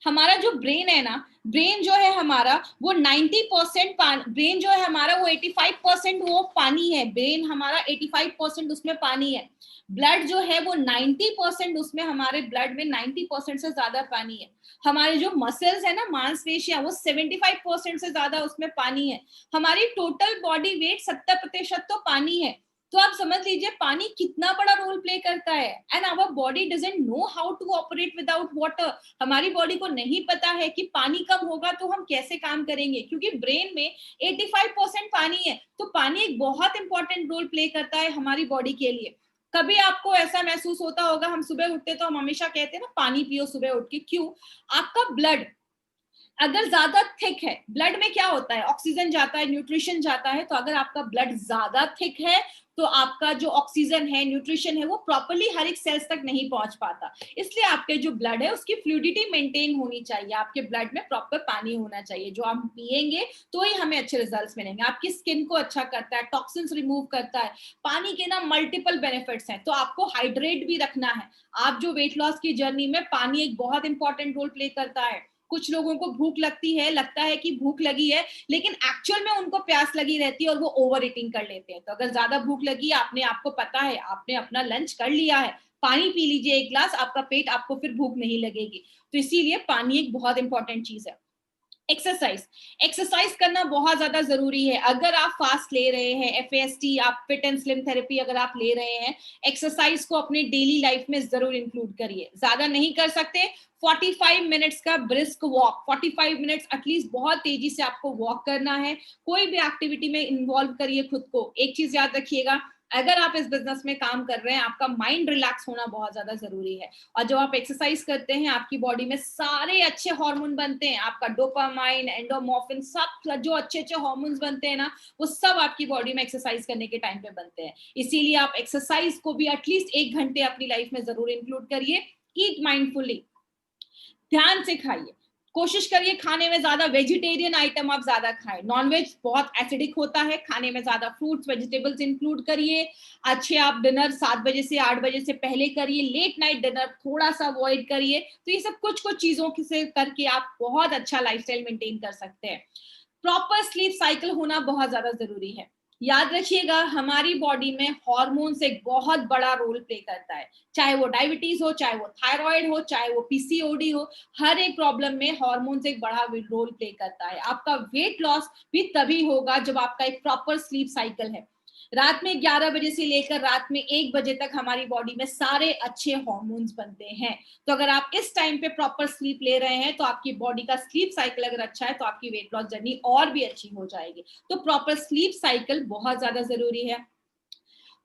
हमारा जो ब्रेन है ना, ब्रेन जो है हमारा वो 90% ब्रेन जो है हमारा वो 85% वो पानी है। ब्रेन हमारा 85% उसमें पानी है। ब्लड जो है वो 90% उसमें, हमारे ब्लड में 90% से ज्यादा पानी है। हमारे जो मसल्स है ना, मांसपेशियां, वो 75% से ज्यादा उसमें पानी है। हमारी टोटल बॉडी वेट 70% तो पानी है। तो आप समझ लीजिए पानी कितना बड़ा रोल प्ले करता है। And our body doesn't know how to operate without water. हमारी बॉडी को नहीं पता है कि पानी कम होगा तो हम कैसे काम करेंगे, क्योंकि ब्रेन में 85% पानी है। तो पानी एक बहुत इंपॉर्टेंट रोल प्ले करता है हमारी बॉडी के लिए। कभी आपको ऐसा महसूस होता होगा, हम सुबह उठते तो हम हमेशा कहते हैं ना पानी पियो सुबह उठ के, क्यों? आपका ब्लड अगर ज्यादा थिक है, ब्लड में क्या होता है, ऑक्सीजन जाता है, न्यूट्रिशन जाता है। तो अगर आपका ब्लड ज्यादा थिक है तो आपका जो ऑक्सीजन है, न्यूट्रिशन है, वो प्रॉपर्ली हर एक सेल्स तक नहीं पहुंच पाता। इसलिए आपके जो ब्लड है उसकी फ्लूइडिटी मेंटेन होनी चाहिए, आपके ब्लड में प्रॉपर पानी होना चाहिए। जो हम पिएंगे तो ही हमें अच्छे रिजल्ट्स मिलेंगे। आपकी स्किन को अच्छा करता है, टॉक्सिन्स रिमूव करता है। पानी के ना मल्टीपल बेनिफिट्स हैं, तो आपको हाइड्रेट भी रखना है। आप जो वेट लॉस की जर्नी में, पानी एक बहुत इंपॉर्टेंट रोल प्ले करता है। कुछ लोगों को भूख लगती है, लगता है कि भूख लगी है, लेकिन एक्चुअल में उनको प्यास लगी रहती है और वो ओवर ईटिंग कर लेते हैं। तो अगर ज्यादा भूख लगी, आपको पता है, आपने अपना लंच कर लिया है, पानी पी लीजिए 1 गिलास, आपका पेट, आपको फिर भूख नहीं लगेगी। तो इसीलिए पानी एक बहुत इंपॉर्टेंट चीज है। एक्सरसाइज करना बहुत ज्यादा जरूरी है। अगर आप फास्ट ले रहे हैं, FAST, आप फिट एंड स्लिम थेरेपी अगर आप ले रहे हैं, एक्सरसाइज को अपने डेली लाइफ में जरूर इंक्लूड करिए। ज्यादा नहीं कर सकते, 45 मिनट्स का ब्रिस्क वॉक, 45 मिनट्स एटलीस्ट बहुत तेजी से आपको वॉक करना है। कोई भी एक्टिविटी में इन्वॉल्व करिए खुद को। एक चीज याद रखिएगा, अगर आप इस बिजनेस में काम कर रहे हैं, आपका माइंड रिलैक्स होना बहुत ज्यादा जरूरी है। और जब आप एक्सरसाइज करते हैं, आपकी बॉडी में सारे अच्छे हार्मोन बनते हैं, आपका डोपामाइन, एंडोमॉर्फिन, सब जो अच्छे अच्छे हार्मोन्स बनते हैं ना, वो सब आपकी बॉडी में एक्सरसाइज करने के टाइम पे बनते हैं। इसीलिए आप एक्सरसाइज को भी एटलीस्ट 1 घंटे अपनी लाइफ में जरूर इंक्लूड करिए। ईट माइंडफुली, ध्यान से खाइए। कोशिश करिए खाने में ज्यादा वेजिटेरियन आइटम आप ज्यादा खाएं। नॉनवेज बहुत एसिडिक होता है, खाने में ज्यादा फ्रूट्स, वेजिटेबल्स इंक्लूड करिए। अच्छे आप डिनर 7 बजे से 8 बजे से पहले करिए। लेट नाइट डिनर थोड़ा सा अवॉइड करिए। तो ये सब कुछ कुछ चीजों से करके आप बहुत अच्छा लाइफस्टाइल मेंटेन कर सकते हैं। प्रॉपर स्लीप साइकिल होना बहुत ज्यादा जरूरी है। याद रखिएगा, हमारी बॉडी में हार्मोन्स एक बहुत बड़ा रोल प्ले करता है। चाहे वो डायबिटीज हो, चाहे वो थायराइड हो, चाहे वो PCOD हो, हर एक प्रॉब्लम में हार्मोन्स एक बड़ा रोल प्ले करता है। आपका वेट लॉस भी तभी होगा जब आपका एक प्रॉपर स्लीप साइकिल है। रात में 11 बजे से लेकर रात में 1 बजे तक हमारी बॉडी में सारे अच्छे हार्मोन्स बनते हैं। तो अगर आप इस टाइम पे प्रॉपर स्लीप ले रहे हैं, तो आपकी बॉडी का स्लीप साइकिल अगर अच्छा है, तो आपकी वेट लॉस जर्नी और भी अच्छी हो जाएगी। तो प्रॉपर स्लीप साइकिल बहुत ज्यादा जरूरी है।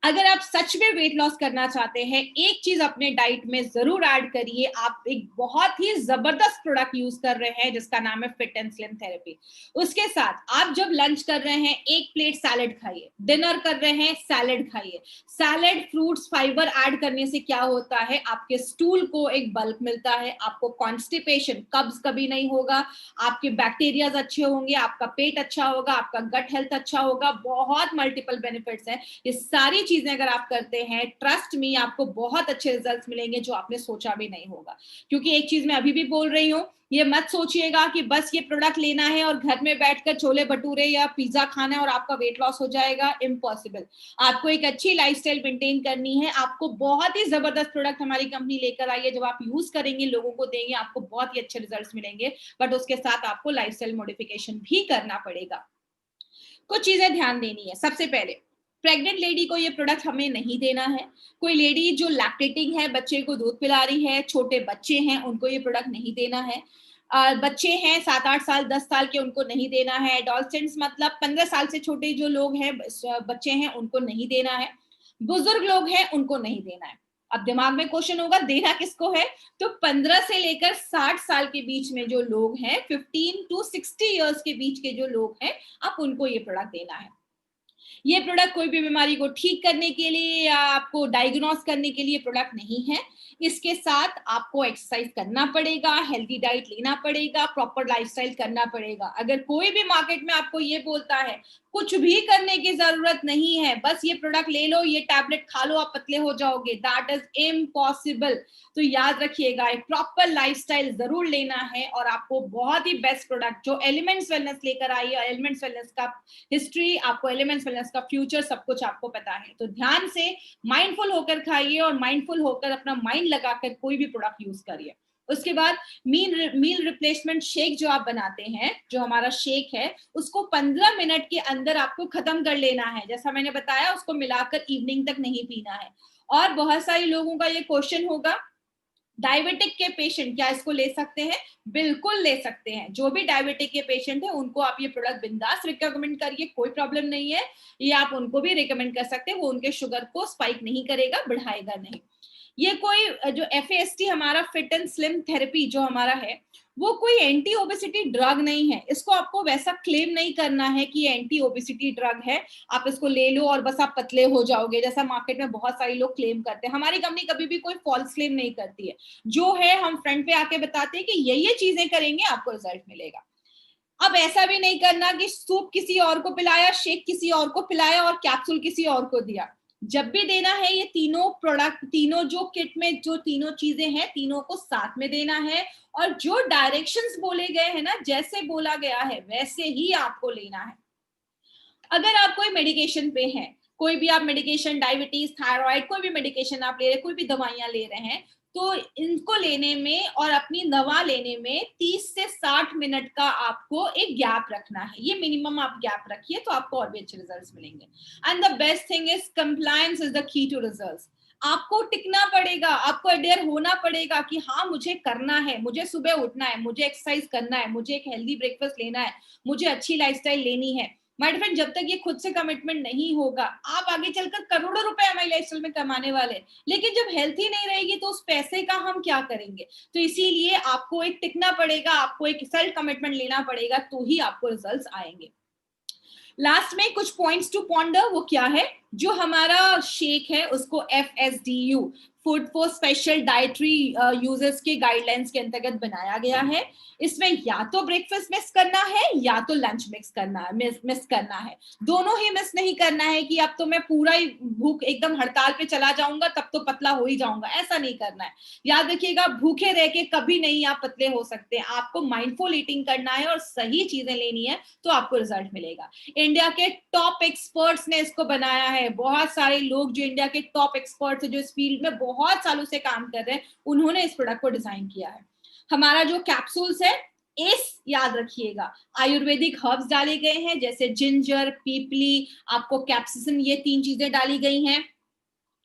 अगर आप सच में वेट लॉस करना चाहते हैं, एक चीज अपने डाइट में जरूर ऐड करिए। आप एक बहुत ही जबरदस्त प्रोडक्ट यूज कर रहे हैं जिसका नाम है फिट एंड स्लिम थेरेपी। उसके साथ आप जब लंच कर रहे हैं, 1 प्लेट सैलेड खाइए। डिनर कर रहे हैं, सैलेड खाइए। सैलेड, फ्रूट्स, फाइबर ऐड करने से क्या होता है, आपके स्टूल को एक बल्क मिलता है, आपको कॉन्स्टिपेशन, कब्ज कभी नहीं होगा, आपके बैक्टीरियाज अच्छे होंगे, आपका पेट अच्छा होगा, आपका गट हेल्थ अच्छा होगा। बहुत मल्टीपल बेनिफिट्स हैं। ये सारी चीजें अगर आप करते हैं, ट्रस्ट मी, आपको बहुत अच्छे रिजल्ट्स मिलेंगे जो आपने सोचा भी नहीं होगा। क्योंकि एक चीज मैं अभी भी बोल रही हूँ, ये मत सोचिएगा कि बस ये प्रोडक्ट लेना है और घर में बैठकर छोले भटूरे या पिज्जा खाना है और आपका वेट लॉस हो जाएगा। इम्पॉसिबल। आपको एक अच्छी लाइफस्टाइल मेंटेन करनी है। आपको बहुत ही जबरदस्त प्रोडक्ट हमारी कंपनी लेकर आई है। जब आप यूज करेंगे, लोगों को देंगे, आपको बहुत ही अच्छे रिजल्ट्स मिलेंगे। बट उसके साथ आपको लाइफस्टाइल मॉडिफिकेशन भी करना पड़ेगा। कुछ चीजें ध्यान देनी है। सबसे पहले, प्रेग्नेंट लेडी को ये प्रोडक्ट हमें नहीं देना है। कोई लेडी जो लैक्टेटिंग है, बच्चे को दूध पिला रही है, छोटे बच्चे हैं, उनको ये प्रोडक्ट नहीं देना है। बच्चे हैं 7-8 साल, 10 साल के, उनको नहीं देना है। एडोलसेंट्स मतलब 15 साल से छोटे जो लोग हैं, बच्चे हैं, उनको नहीं देना है। बुजुर्ग लोग हैं, उनको नहीं देना है। अब दिमाग में क्वेश्चन होगा, देना किसको है? तो 15 से लेकर 60 साल के बीच में जो लोग हैं, 15 to 60 इयर्स के बीच के जो लोग हैं, आप उनको ये प्रोडक्ट देना है। ये प्रोडक्ट कोई भी बीमारी को ठीक करने के लिए या आपको डायग्नोस करने के लिए प्रोडक्ट नहीं है। इसके साथ आपको एक्सरसाइज करना पड़ेगा, हेल्दी डाइट लेना पड़ेगा, प्रॉपर लाइफस्टाइल करना पड़ेगा। अगर कोई भी मार्केट में आपको ये बोलता है कुछ भी करने की जरूरत नहीं है, बस ये प्रोडक्ट ले लो, ये टैबलेट खा लो, आप पतले हो जाओगे, दैट इज इम्पॉसिबल। तो याद रखिएगा, एक प्रॉपर लाइफस्टाइल जरूर लेना है और आपको बहुत ही बेस्ट प्रोडक्ट जो एलिमेंट्स वेलनेस लेकर आई है, एलिमेंट्स वेलनेस का हिस्ट्री, आपको एलिमेंट्स वेलनेस का फ्यूचर, सब कुछ आपको पता है। तो ध्यान से माइंडफुल होकर खाइए और माइंडफुल होकर अपना माइंड लगाकर कोई भी प्रोडक्ट यूज करिए। उसके बाद मील रिप्लेसमेंट शेक जो आप बनाते हैं, जो हमारा शेक है, उसको 15 मिनट के अंदर आपको खत्म कर लेना है। जैसा मैंने बताया, उसको मिलाकर इवनिंग तक नहीं पीना है। और बहुत सारे लोगों का ये क्वेश्चन होगा, डायबिटिक के पेशेंट क्या इसको ले सकते हैं? बिल्कुल ले सकते हैं। जो भी डायबिटिक के पेशेंट है, उनको आप ये प्रोडक्ट बिंदास रिकमेंड करिए, कोई प्रॉब्लम नहीं है। ये आप उनको भी रिकमेंड कर सकते हैं, वो उनके शुगर को स्पाइक नहीं करेगा, बढ़ाएगा नहीं। ये कोई जो FAST हमारा फिट एंड स्लिम थेरेपी जो हमारा है, वो कोई एंटी ओबेसिटी ड्रग नहीं है। इसको आपको वैसा क्लेम नहीं करना है कि एंटी ओबेसिटी ड्रग है, आप इसको ले लो और बस आप पतले हो जाओगे, जैसा मार्केट में बहुत सारे लोग क्लेम करते हैं। हमारी कंपनी कभी भी कोई फॉल्स क्लेम नहीं करती है। जो है हम फ्रंट पे आके बताते हैं कि ये चीजें करेंगे, आपको रिजल्ट मिलेगा। अब ऐसा भी नहीं करना कि सूप किसी और को पिलाया, शेक किसी और को पिलाया और कैप्सूल किसी और को दिया। जब भी देना है, ये तीनों प्रोडक्ट, तीनों जो किट में जो तीनों चीजें हैं, तीनों को साथ में देना है। और जो डायरेक्शंस बोले गए हैं ना, जैसे बोला गया है वैसे ही आपको लेना है। अगर आप कोई मेडिकेशन पे हैं, कोई भी आप मेडिकेशन, डायबिटीज, थायराइड, कोई भी मेडिकेशन आप ले रहे हैं, कोई भी दवाइयां ले रहे हैं, तो इनको लेने में और अपनी दवा लेने में 30 से 60 मिनट का आपको एक गैप रखना है। ये मिनिमम आप गैप रखिए तो आपको और भी अच्छे रिजल्ट्स मिलेंगे। And the best thing is compliance is the key to results. आपको टिकना पड़ेगा, आपको अडेयर होना पड़ेगा कि हाँ मुझे करना है, मुझे सुबह उठना है, मुझे एक्सरसाइज करना है, मुझे एक हेल्दी ब्रेकफास्ट लेना है, मुझे अच्छी लाइफस्टाइल लेनी है। माय फ्रेंड, जब तक ये खुद से कमिटमेंट नहीं होगा, आप आगे चलकर करोड़ों रुपए हमारी लाइफस्टाइल में कमाने वाले हैं, लेकिन जब हेल्थ ही नहीं रहेगी तो उस पैसे का हम क्या करेंगे। तो इसीलिए आपको एक टिकना पड़ेगा, आपको एक सेल्फ कमिटमेंट लेना पड़ेगा, तो ही आपको रिजल्ट्स आएंगे। लास्ट में कुछ पॉइंट्स टू पॉन्डर, वो क्या है, जो हमारा शेक है उसको FSDU, food for special dietary users के गाइडलाइंस के अंतर्गत बनाया गया है। इसमें या तो ब्रेकफास्ट मिस करना है या तो लंच मिस करना है। दोनों ही मिस नहीं करना है कि अब तो मैं पूरा ही भूख एकदम हड़ताल पे चला जाऊंगा तब तो पतला हो ही जाऊंगा, ऐसा नहीं करना है। याद रखिएगा, भूखे रह के कभी नहीं आप पतले हो सकते। आपको माइंडफुल ईटिंग करना है और सही चीजें लेनी है तो आपको रिजल्ट मिलेगा। इंडिया के टॉप एक्सपर्ट्स ने इसको बनाया है। बहुत सारे लोग जो इंडिया के टॉप एक्सपर्ट्स हैं, जो इस फील्ड में बहुत सालों से काम कर रहे हैं, उन्होंने इस प्रोडक्ट को डिजाइन किया है। हमारा जो कैप्सूल्स है, एस याद रखिएगा, आयुर्वेदिक हर्ब्स डाले गए हैं, जैसे जिंजर, पीपली, आपको कैप्सिसिन, ये 3 चीजें डाली गई हैं।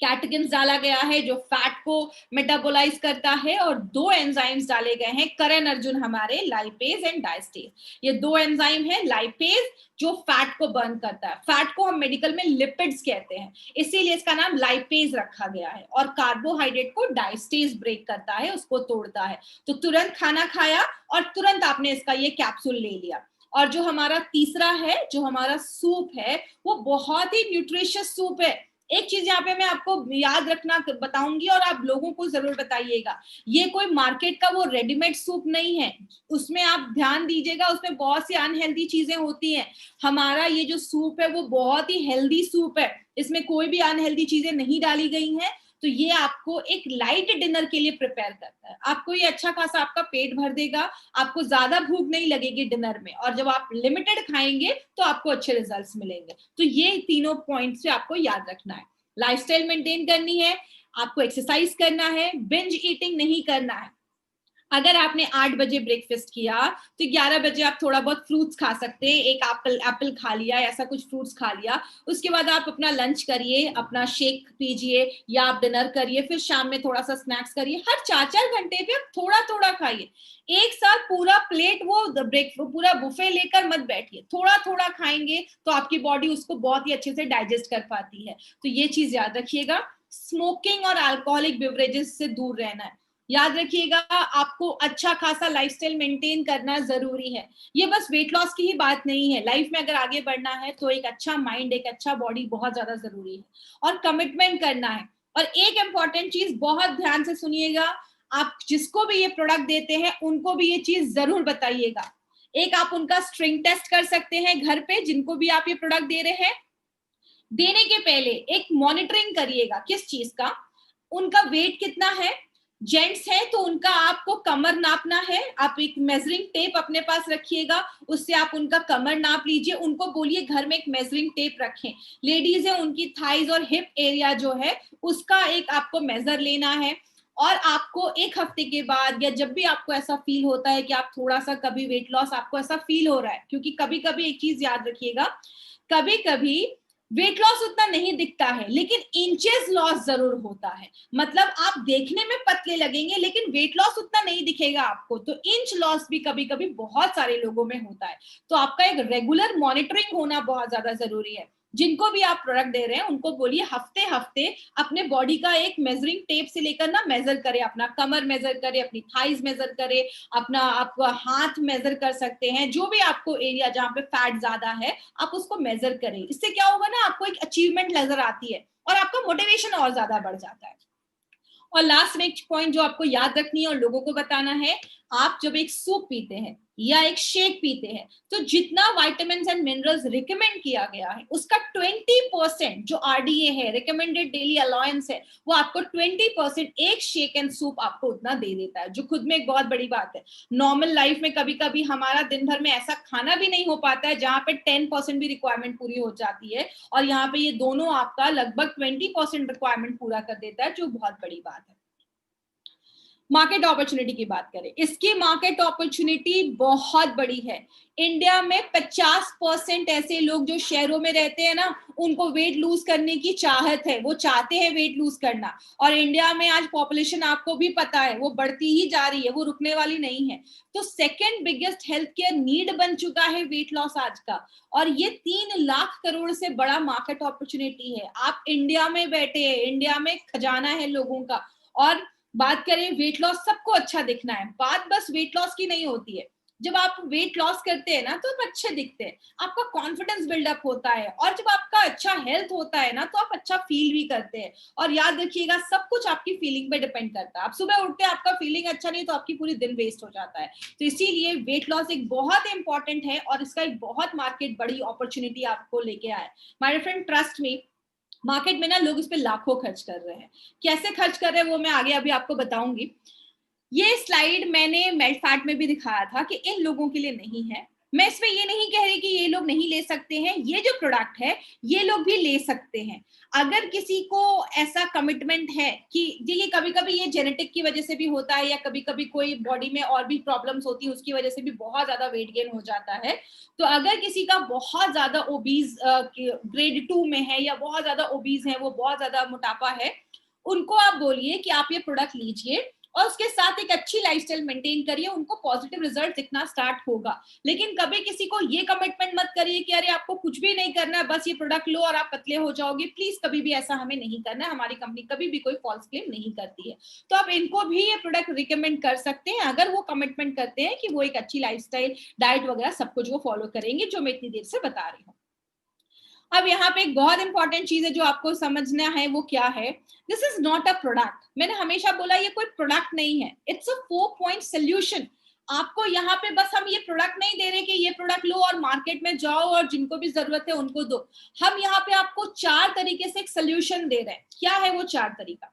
कैटेकिन्स डाला गया है जो फैट को मेटाबोलाइज करता है, और 2 एंजाइम्स डाले गए हैं करण अर्जुन हमारे, लाइपेज एंड डायस्टेज। ये 2 एंजाइम है, लाइपेज जो फैट को बर्न करता है, फैट को हम मेडिकल में लिपिड्स कहते हैं, इसीलिए इसका नाम लाइपेज रखा गया है, और कार्बोहाइड्रेट को डायस्टेज ब्रेक करता है, उसको तोड़ता है। तो तुरंत खाना खाया और तुरंत आपने इसका ये कैप्सूल ले लिया। और जो हमारा तीसरा है, जो हमारा सूप है, वो बहुत ही न्यूट्रिशियस सूप है। एक चीज यहाँ पे मैं आपको याद रखना बताऊंगी और आप लोगों को जरूर बताइएगा, ये कोई मार्केट का वो रेडीमेड सूप नहीं है, उसमें आप ध्यान दीजिएगा, उसमें बहुत सी अनहेल्दी चीजें होती हैं। हमारा ये जो सूप है वो बहुत ही हेल्दी सूप है, इसमें कोई भी अनहेल्दी चीजें नहीं डाली गई हैं। तो ये आपको एक लाइट डिनर के लिए प्रिपेयर करता है, आपको ये अच्छा खासा आपका पेट भर देगा, आपको ज्यादा भूख नहीं लगेगी डिनर में, और जब आप लिमिटेड खाएंगे तो आपको अच्छे रिजल्ट्स मिलेंगे। तो ये तीनों पॉइंट्स से आपको याद रखना है। लाइफस्टाइल मेंटेन करनी है, आपको एक्सरसाइज करना है, बिंज ईटिंग नहीं करना है। अगर आपने 8 बजे ब्रेकफास्ट किया तो 11 बजे आप थोड़ा बहुत फ्रूट्स खा सकते हैं, एक एप्पल खा लिया, ऐसा कुछ फ्रूट्स खा लिया, उसके बाद आप अपना लंच करिए, अपना शेक पीजिए, या आप डिनर करिए, फिर शाम में थोड़ा सा स्नैक्स करिए। हर 4-4 घंटे पे आप थोड़ा थोड़ा खाइए, एक साथ पूरा प्लेट वो पूरा बुफे लेकर मत बैठिए, थोड़ा थोड़ा खाएंगे तो आपकी बॉडी उसको बहुत ही अच्छे से डाइजेस्ट कर पाती है। तो ये चीज याद रखिएगा। स्मोकिंग और अल्कोहलिक बेवरेजेस से दूर रहना है। याद रखिएगा, आपको अच्छा खासा लाइफस्टाइल मेंटेन करना जरूरी है। ये बस वेट लॉस की ही बात नहीं है, लाइफ में अगर आगे बढ़ना है तो एक अच्छा माइंड, एक अच्छा बॉडी बहुत ज्यादा जरूरी है, और कमिटमेंट करना है। और एक इंपॉर्टेंट चीज बहुत ध्यान से सुनिएगा, आप जिसको भी ये प्रोडक्ट देते हैं उनको भी ये चीज जरूर बताइएगा। एक आप उनका स्ट्रिंग टेस्ट कर सकते हैं घर पे, जिनको भी आप ये प्रोडक्ट दे रहे हैं। देने के पहले एक मॉनिटरिंग करिएगा, किस चीज का, उनका वेट कितना है। जेंट्स है तो उनका आपको कमर नापना है, आप एक मेजरिंग टेप अपने पास रखिएगा, उससे आप उनका कमर नाप लीजिए, उनको बोलिए घर में एक मेजरिंग टेप रखें। लेडीज है, उनकी थाइज और हिप एरिया जो है उसका एक आपको मेजर लेना है। और आपको 1 हफ्ते के बाद, या जब भी आपको ऐसा फील होता है कि आप थोड़ा सा कभी वेट लॉस आपको ऐसा फील हो रहा है, क्योंकि कभी कभी एक चीज याद रखिएगा, कभी कभी वेट लॉस उतना नहीं दिखता है लेकिन इंचेस लॉस जरूर होता है। मतलब आप देखने में पतले लगेंगे लेकिन वेट लॉस उतना नहीं दिखेगा आपको। तो इंच लॉस भी कभी कभी बहुत सारे लोगों में होता है। तो आपका एक रेगुलर मॉनिटरिंग होना बहुत ज्यादा जरूरी है। जिनको भी आप प्रोडक्ट दे रहे हैं उनको बोलिए हफ्ते हफ्ते अपने बॉडी का एक मेजरिंग टेप से लेकर ना मेजर करे, अपना कमर मेजर करे, अपनी थाइज मेजर करे, अपना आपका हाथ मेजर कर सकते हैं, जो भी आपको एरिया जहां पे फैट ज्यादा है आप उसको मेजर करें। इससे क्या होगा ना, आपको एक अचीवमेंट नजर आती है और आपका मोटिवेशन और ज्यादा बढ़ जाता है। और लास्ट में एक पॉइंट जो आपको याद रखनी है और लोगों को बताना है, आप जब एक सूप पीते हैं या एक शेक पीते हैं तो जितना विटामिन्स एंड मिनरल्स रिकमेंड किया गया है उसका 20% जो आरडीए है, रिकमेंडेड डेली अलाउंस है, वो आपको 20% एक शेक एंड सूप आपको उतना दे देता है, जो खुद में एक बहुत बड़ी बात है। नॉर्मल लाइफ में कभी कभी हमारा दिन भर में ऐसा खाना भी नहीं हो पाता है जहां पे 10% भी रिक्वायरमेंट पूरी हो जाती है, और यहाँ पे ये दोनों आपका लगभग 20% रिक्वायरमेंट पूरा कर देता है, जो बहुत बड़ी बात है। मार्केट अपॉर्चुनिटी की बात करें, इसकी मार्केट अपॉर्चुनिटी बहुत बड़ी है। इंडिया में 50% ऐसे लोग जो शहरों में रहते हैं ना, उनको वेट लूज करने की चाहत है, वो चाहते हैं वेट लूज करना। और इंडिया में आज पॉपुलेशन आपको भी पता है वो बढ़ती ही जा रही है, वो रुकने वाली नहीं है। तो second biggest health care need बन चुका है वेट लॉस आज का, और ये 3 लाख करोड़ से बड़ा मार्केट अपॉर्चुनिटी है। आप इंडिया में बैठे हैं, इंडिया में खजाना है लोगों का। और बात करें वेट लॉस, सबको अच्छा दिखना है, बात बस वेट लॉस की नहीं होती है। जब आप वेट लॉस करते हैं ना तो आप अच्छे दिखते हैं, आपका कॉन्फिडेंस बिल्डअप होता है, और जब आपका अच्छा हेल्थ होता है ना तो आप अच्छा फील भी करते हैं। और याद रखिएगा, सब कुछ आपकी फीलिंग पे डिपेंड करता है। आप सुबह उठते हैं, आपका फीलिंग अच्छा नहीं तो आपकी पूरी दिन वेस्ट हो जाता है। तो इसीलिए वेट लॉस एक बहुत इंपॉर्टेंट है, और इसका एक बहुत मार्केट बड़ी अपॉर्चुनिटी आपको लेके आए। My friend, trust me, market में ना लोग इस पे लाखों खर्च कर रहे हैं। कैसे खर्च कर रहे हैं वो मैं आगे अभी आपको बताऊंगी। ये स्लाइड मैंने मेल्ट फैट में भी दिखाया था कि इन लोगों के लिए नहीं है। मैं इसमें ये नहीं कह रही कि ये लोग नहीं ले सकते हैं, ये जो प्रोडक्ट है ये लोग भी ले सकते हैं। अगर किसी को ऐसा कमिटमेंट है कि देखिए, कभी कभी ये जेनेटिक की वजह से भी होता है, या कभी कभी कोई बॉडी में और भी प्रॉब्लम्स होती है, उसकी वजह से भी बहुत ज्यादा वेट गेन हो जाता है। तो अगर किसी का बहुत ज्यादा ओबीज ग्रेड 2 में है, या बहुत ज्यादा ओबीज है, वो बहुत ज्यादा मोटापा है, उनको आप बोलिए कि आप ये प्रोडक्ट लीजिए और उसके साथ एक अच्छी लाइफस्टाइल मेंटेन करिए, उनको पॉजिटिव रिजल्ट दिखना स्टार्ट होगा। लेकिन कभी किसी को ये कमिटमेंट मत करिए कि अरे आपको कुछ भी नहीं करना है, बस ये प्रोडक्ट लो और आप पतले हो जाओगे। प्लीज कभी भी ऐसा हमें नहीं करना है, हमारी कंपनी कभी भी कोई फॉल्स क्लेम नहीं करती है। तो आप इनको भी ये प्रोडक्ट रिकमेंड कर सकते हैं, अगर वो कमिटमेंट करते हैं कि वो एक अच्छी लाइफस्टाइल, डाइट वगैरह सब कुछ वो फॉलो करेंगे, जो मैं इतनी देर से बता रही हूँ। अब यहाँ पे एक बहुत इंपॉर्टेंट चीज है जो आपको समझना है, वो क्या है? This is not a product. मैंने हमेशा बोला ये कोई प्रोडक्ट नहीं है, इट्स अ 4 पॉइंट सोल्यूशन। आपको यहाँ पे बस हम ये प्रोडक्ट नहीं दे रहे कि ये प्रोडक्ट लो और मार्केट में जाओ और जिनको भी जरूरत है उनको दो। हम यहाँ पे आपको 4 तरीके से एक सोल्यूशन दे रहे हैं। क्या है वो 4 तरीका?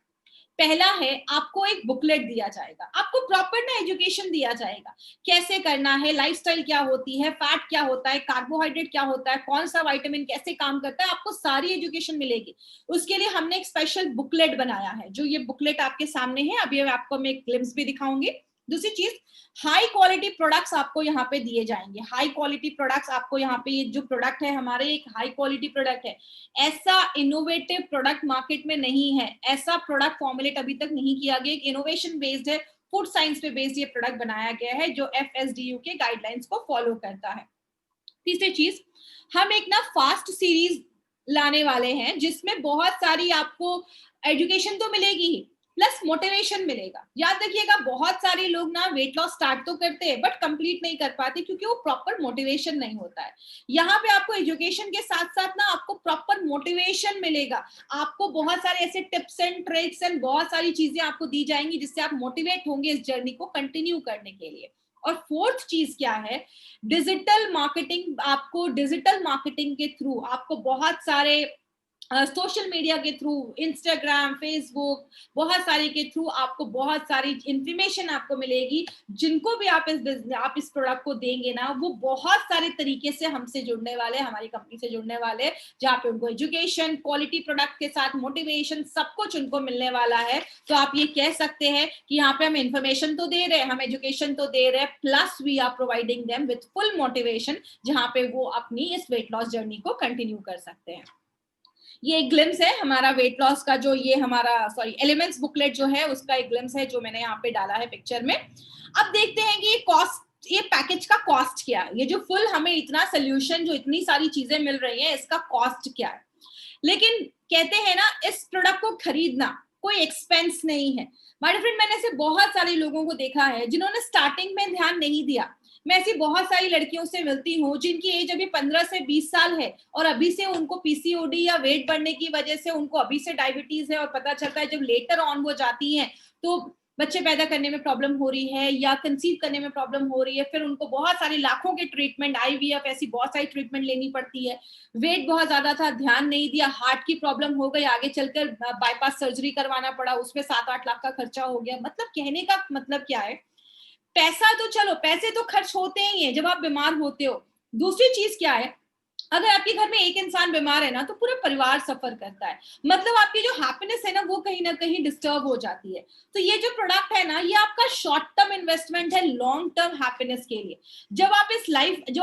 पहला है, आपको एक बुकलेट दिया जाएगा, आपको प्रॉपर ना एजुकेशन दिया जाएगा, कैसे करना है, लाइफस्टाइल क्या होती है, फैट क्या होता है, कार्बोहाइड्रेट क्या होता है, कौन सा विटामिन कैसे काम करता है, आपको सारी एजुकेशन मिलेगी। उसके लिए हमने एक स्पेशल बुकलेट बनाया है, जो ये बुकलेट आपके सामने है, अभी आपको मैं एक ग्लिम्स भी दिखाऊंगी। दूसरी चीज, हाई क्वालिटी प्रोडक्ट्स आपको यहाँ पे दिए जाएंगे। हाई क्वालिटी प्रोडक्ट्स आपको यहाँ पे, ये जो प्रोडक्ट है हमारे, एक हाई क्वालिटी प्रोडक्ट है। ऐसा इनोवेटिव प्रोडक्ट मार्केट में नहीं है, ऐसा प्रोडक्ट फॉर्मुलेट अभी तक नहीं किया गया। इनोवेशन बेस्ड है, फूड साइंस पे बेस्ड ये प्रोडक्ट बनाया गया है, जो FSDU के गाइडलाइंस को फॉलो करता है। तीसरी चीज, हम एक ना फास्ट सीरीज लाने वाले हैं, जिसमें बहुत सारी आपको एजुकेशन तो मिलेगी ही, प्लस मोटिवेशन मिलेगा। याद रखिएगा, बहुत सारे लोग ना वेट लॉस स्टार्ट तो करते हैं बट कंप्लीट नहीं कर पाते, क्योंकि वो प्रॉपर मोटिवेशन नहीं होता है। यहाँ पे आपको एजुकेशन के साथ साथ ना आपको प्रॉपर मोटिवेशन मिलेगा। आपको बहुत सारे ऐसे टिप्स एंड ट्रिक्स एंड बहुत सारी चीजें आपको दी जाएंगी, जिससे आप मोटिवेट होंगे इस जर्नी को कंटिन्यू करने के लिए। और फोर्थ चीज क्या है? Digital marketing. आपको डिजिटल मार्केटिंग के थ्रू आपको बहुत सारे सोशल मीडिया के थ्रू, इंस्टाग्राम, फेसबुक, बहुत सारे के थ्रू आपको बहुत सारी इंफॉर्मेशन आपको मिलेगी। जिनको भी आप इस प्रोडक्ट को देंगे ना, वो बहुत सारे तरीके से हमसे जुड़ने वाले, हमारी कंपनी से जुड़ने वाले, जहाँ पे उनको एजुकेशन, क्वालिटी प्रोडक्ट के साथ मोटिवेशन, सब कुछ उनको मिलने वाला है। तो आप ये कह सकते हैं कि यहाँ पे हम इंफॉर्मेशन तो दे रहे हैं, हम एजुकेशन तो दे रहे हैं, plus we are providing them with full motivation, जहाँ पे वो अपनी इस वेट लॉस जर्नी को कंटिन्यू कर सकते हैं। ये एक ग्लिम्स है हमारा वेट लॉस का, जो ये हमारा एलिमेंट्स बुकलेट जो है उसका एक ग्लिम्स है, जो मैंने यहाँ पे डाला है पिक्चर में। अब देखते हैं कि ये कॉस्ट, ये पैकेज का कॉस्ट क्या है। ये जो फुल हमें इतना सोल्यूशन, जो इतनी सारी चीजें मिल रही हैं, इसका कॉस्ट क्या है? लेकिन कहते हैं ना, इस प्रोडक्ट को खरीदना कोई एक्सपेंस नहीं है। माय फ्रेंड, मैंने ऐसे बहुत सारे लोगों को देखा है जिन्होंने स्टार्टिंग में ध्यान नहीं दिया। मैं ऐसी बहुत सारी लड़कियों से मिलती हूँ जिनकी एज अभी 15 से 20 साल है, और अभी से उनको PCOD या वेट बढ़ने की वजह से उनको अभी से डायबिटीज है, और पता चलता है जब लेटर ऑन वो जाती हैं तो बच्चे पैदा करने में प्रॉब्लम हो रही है या कंसीव करने में प्रॉब्लम हो रही है। फिर उनको बहुत सारे लाखों के ट्रीटमेंट, IVF, ऐसी बहुत सारी ट्रीटमेंट लेनी पड़ती है। वेट बहुत ज्यादा था, ध्यान नहीं दिया, हार्ट की प्रॉब्लम हो गई, आगे चलकर बाईपास सर्जरी करवाना पड़ा, उसमें 7-8 लाख का खर्चा हो गया। मतलब कहने का मतलब क्या है? पैसा तो चलो, पैसे तो खर्च होते ही हैं जब आप बीमार होते हो। दूसरी चीज क्या है? अगर आपके घर में एक इंसान बीमार है ना तो पूरा परिवार सफर करता है, मतलब आपकी जो हैप्पीनेस है ना वो कहीं ना कहीं डिस्टर्ब हो जाती है। तो ये जो प्रोडक्ट है ना ये आपका शॉर्ट टर्म इन्वेस्टमेंट है लॉन्ग टर्म हैप्पीनेस के लिए। जब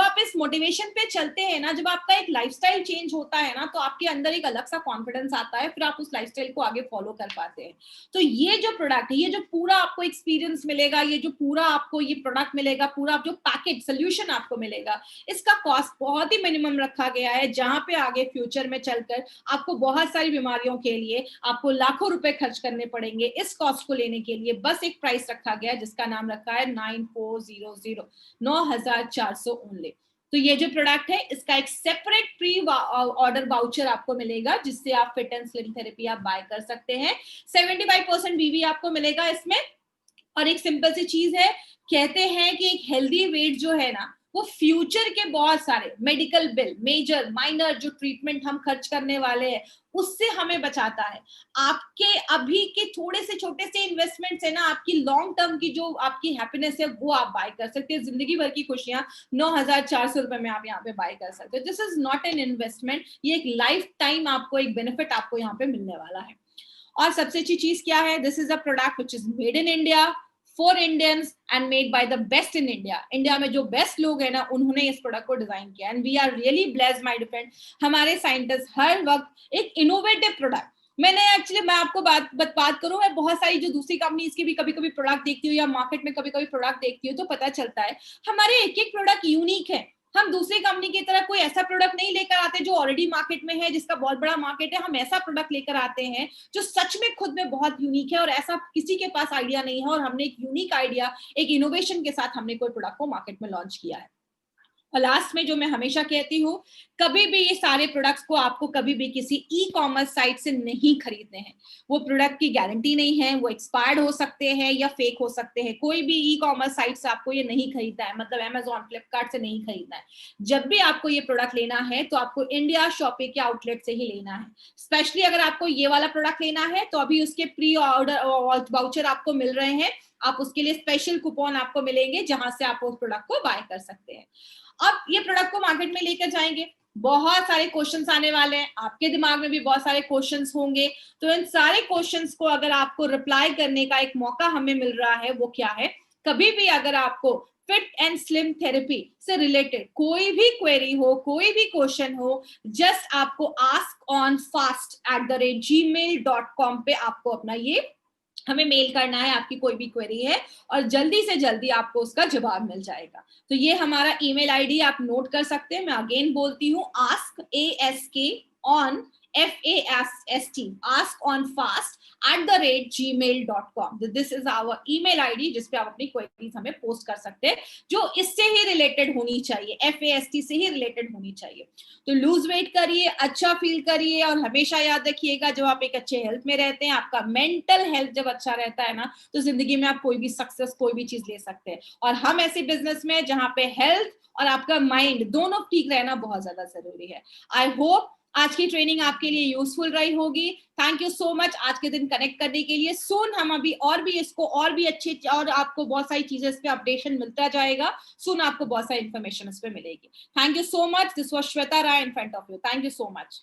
आप इस मोटिवेशन पे चलते हैं ना, जब आपका एक लाइफस्टाइल चेंज होता है ना, तो आपके अंदर एक अलग सा कॉन्फिडेंस आता है, फिर आप उस लाइफस्टाइल को आगे फॉलो कर पाते हैं। तो ये जो प्रोडक्ट है, ये जो पूरा आपको एक्सपीरियंस मिलेगा, ये जो पूरा आपको ये प्रोडक्ट मिलेगा, पूरा जो पैकेज सोल्यूशन आपको मिलेगा, इसका कॉस्ट बहुत ही मिनिमम रखा गया है, जहां पे आगे फ्यूचर में चलकर आपको बहुत सारी बीमारियों के लिए आपको लाखों रुपए खर्च करने पड़ेंगे। इस कॉस्ट को लेने के लिए बस एक प्राइस रखा गया है जिसका नाम रखा है 9400, 9400 ओनली। तो ये जो प्रोडक्ट है इसका एक सेपरेट प्री ऑर्डर वाउचर आपको मिलेगा, जिससे आप फिट एंड स्लिम थेरेपी आप बाय कर सकते हैं। 75% बीवी आपको मिलेगा इसमें। और एक सिंपल सी चीज है, कहते हैं कि एक हेल्दी वेट जो है ना वो फ्यूचर के बहुत सारे मेडिकल बिल, मेजर माइनर जो ट्रीटमेंट हम खर्च करने वाले हैं उससे हमें बचाता है। आपके अभी के थोड़े से छोटे से इन्वेस्टमेंट है ना, आपकी लॉन्ग टर्म की जो आपकी हैप्पीनेस है वो आप बाय कर सकते हैं। जिंदगी भर की खुशियां 9400 रुपए में आप यहाँ पे बाय कर सकते हो। This is not an investment, ये एक लाइफ टाइम आपको एक बेनिफिट आपको यहाँ पे मिलने वाला है। और सबसे अच्छी चीज क्या है, this is a product which is made in India for Indians and made by the best in India. India में जो बेस्ट लोग हैं ना उन्होंने इस प्रोडक्ट को डिजाइन किया, and we are really blessed my friend. हमारे साइंटिस्ट हर वक्त एक इनोवेटिव प्रोडक्ट, मैं आपको बात करूं, मैं बहुत सारी जो दूसरी कंपनीज की भी कभी कभी प्रोडक्ट देखती हूँ या मार्केट में कभी कभी प्रोडक्ट देखती हूँ, तो पता चलता है हमारे एक एक प्रोडक्ट यूनिक है। हम दूसरी कंपनी की तरह कोई ऐसा प्रोडक्ट नहीं लेकर आते जो ऑलरेडी मार्केट में है, जिसका बहुत बड़ा मार्केट है। हम ऐसा प्रोडक्ट लेकर आते हैं जो सच में खुद में बहुत यूनिक है और ऐसा किसी के पास आइडिया नहीं है, और हमने एक यूनिक आइडिया, एक इनोवेशन के साथ हमने कोई प्रोडक्ट को मार्केट में लॉन्च किया है। और लास्ट में जो मैं हमेशा कहती हूँ, कभी भी ये सारे प्रोडक्ट्स को आपको कभी भी किसी ई कॉमर्स साइट से नहीं खरीदने हैं। वो प्रोडक्ट की गारंटी नहीं है, वो एक्सपायर्ड हो सकते हैं या फेक हो सकते हैं। कोई भी ई कॉमर्स साइट से आपको ये नहीं खरीदना है, मतलब Amazon, फ्लिपकार्ट से नहीं खरीदना है। जब भी आपको ये प्रोडक्ट लेना है तो आपको इंडिया शॉपी के आउटलेट से ही लेना है। स्पेशली अगर आपको ये वाला प्रोडक्ट लेना है तो अभी उसके प्री ऑर्डर वाउचर आपको मिल रहे हैं, आप उसके लिए स्पेशल कूपन आपको मिलेंगे जहां से आप उस प्रोडक्ट को बाय कर सकते हैं। अब ये प्रोडक्ट को मार्केट में लेकर जाएंगे, बहुत सारे क्वेश्चंस आने वाले हैं, आपके दिमाग में भी बहुत सारे क्वेश्चंस होंगे। तो इन सारे क्वेश्चंस को अगर आपको रिप्लाई करने का एक मौका हमें मिल रहा है, वो क्या है, कभी भी अगर आपको फिट एंड स्लिम थेरेपी से रिलेटेड कोई भी क्वेरी हो, कोई भी क्वेश्चन हो, जस्ट आपको askonfast@gmail.com पे आपको अपना ये हमें मेल करना है, आपकी कोई भी क्वेरी है, और जल्दी से जल्दी आपको उसका जवाब मिल जाएगा। तो ये हमारा ईमेल आईडी आप नोट कर सकते हैं। मैं अगेन बोलती हूँ, askonfast@gmail.com। This is our email ID जिसपे आप अपनी क्वेरीज हमें पोस्ट कर सकते हैं, जो इससे ही रिलेटेड होनी चाहिए, FAST से ही रिलेटेड होनी चाहिए। तो लूज वेट करिए, अच्छा फील करिए, और हमेशा याद रखिएगा जब आप एक अच्छे हेल्थ में रहते हैं, आपका मेंटल हेल्थ जब अच्छा रहता है ना, तो जिंदगी में आप कोई भी सक्सेस, कोई भी चीज ले सकते हैं। और हम ऐसे बिजनेस में जहां पे हेल्थ और आपका माइंड दोनों ठीक रहना बहुत ज्यादा जरूरी है। आई होप आज की ट्रेनिंग आपके लिए यूजफुल रही होगी। थैंक यू सो मच आज के दिन कनेक्ट करने के लिए। सुन हम अभी और भी इसको और भी अच्छे, और आपको बहुत सारी चीजें इस पे अपडेशन मिलता जाएगा। सुन आपको बहुत सारी इंफॉर्मेशन इस पे मिलेगी। Thank you so much. This was Shweta Rai in front of you. Thank you so much.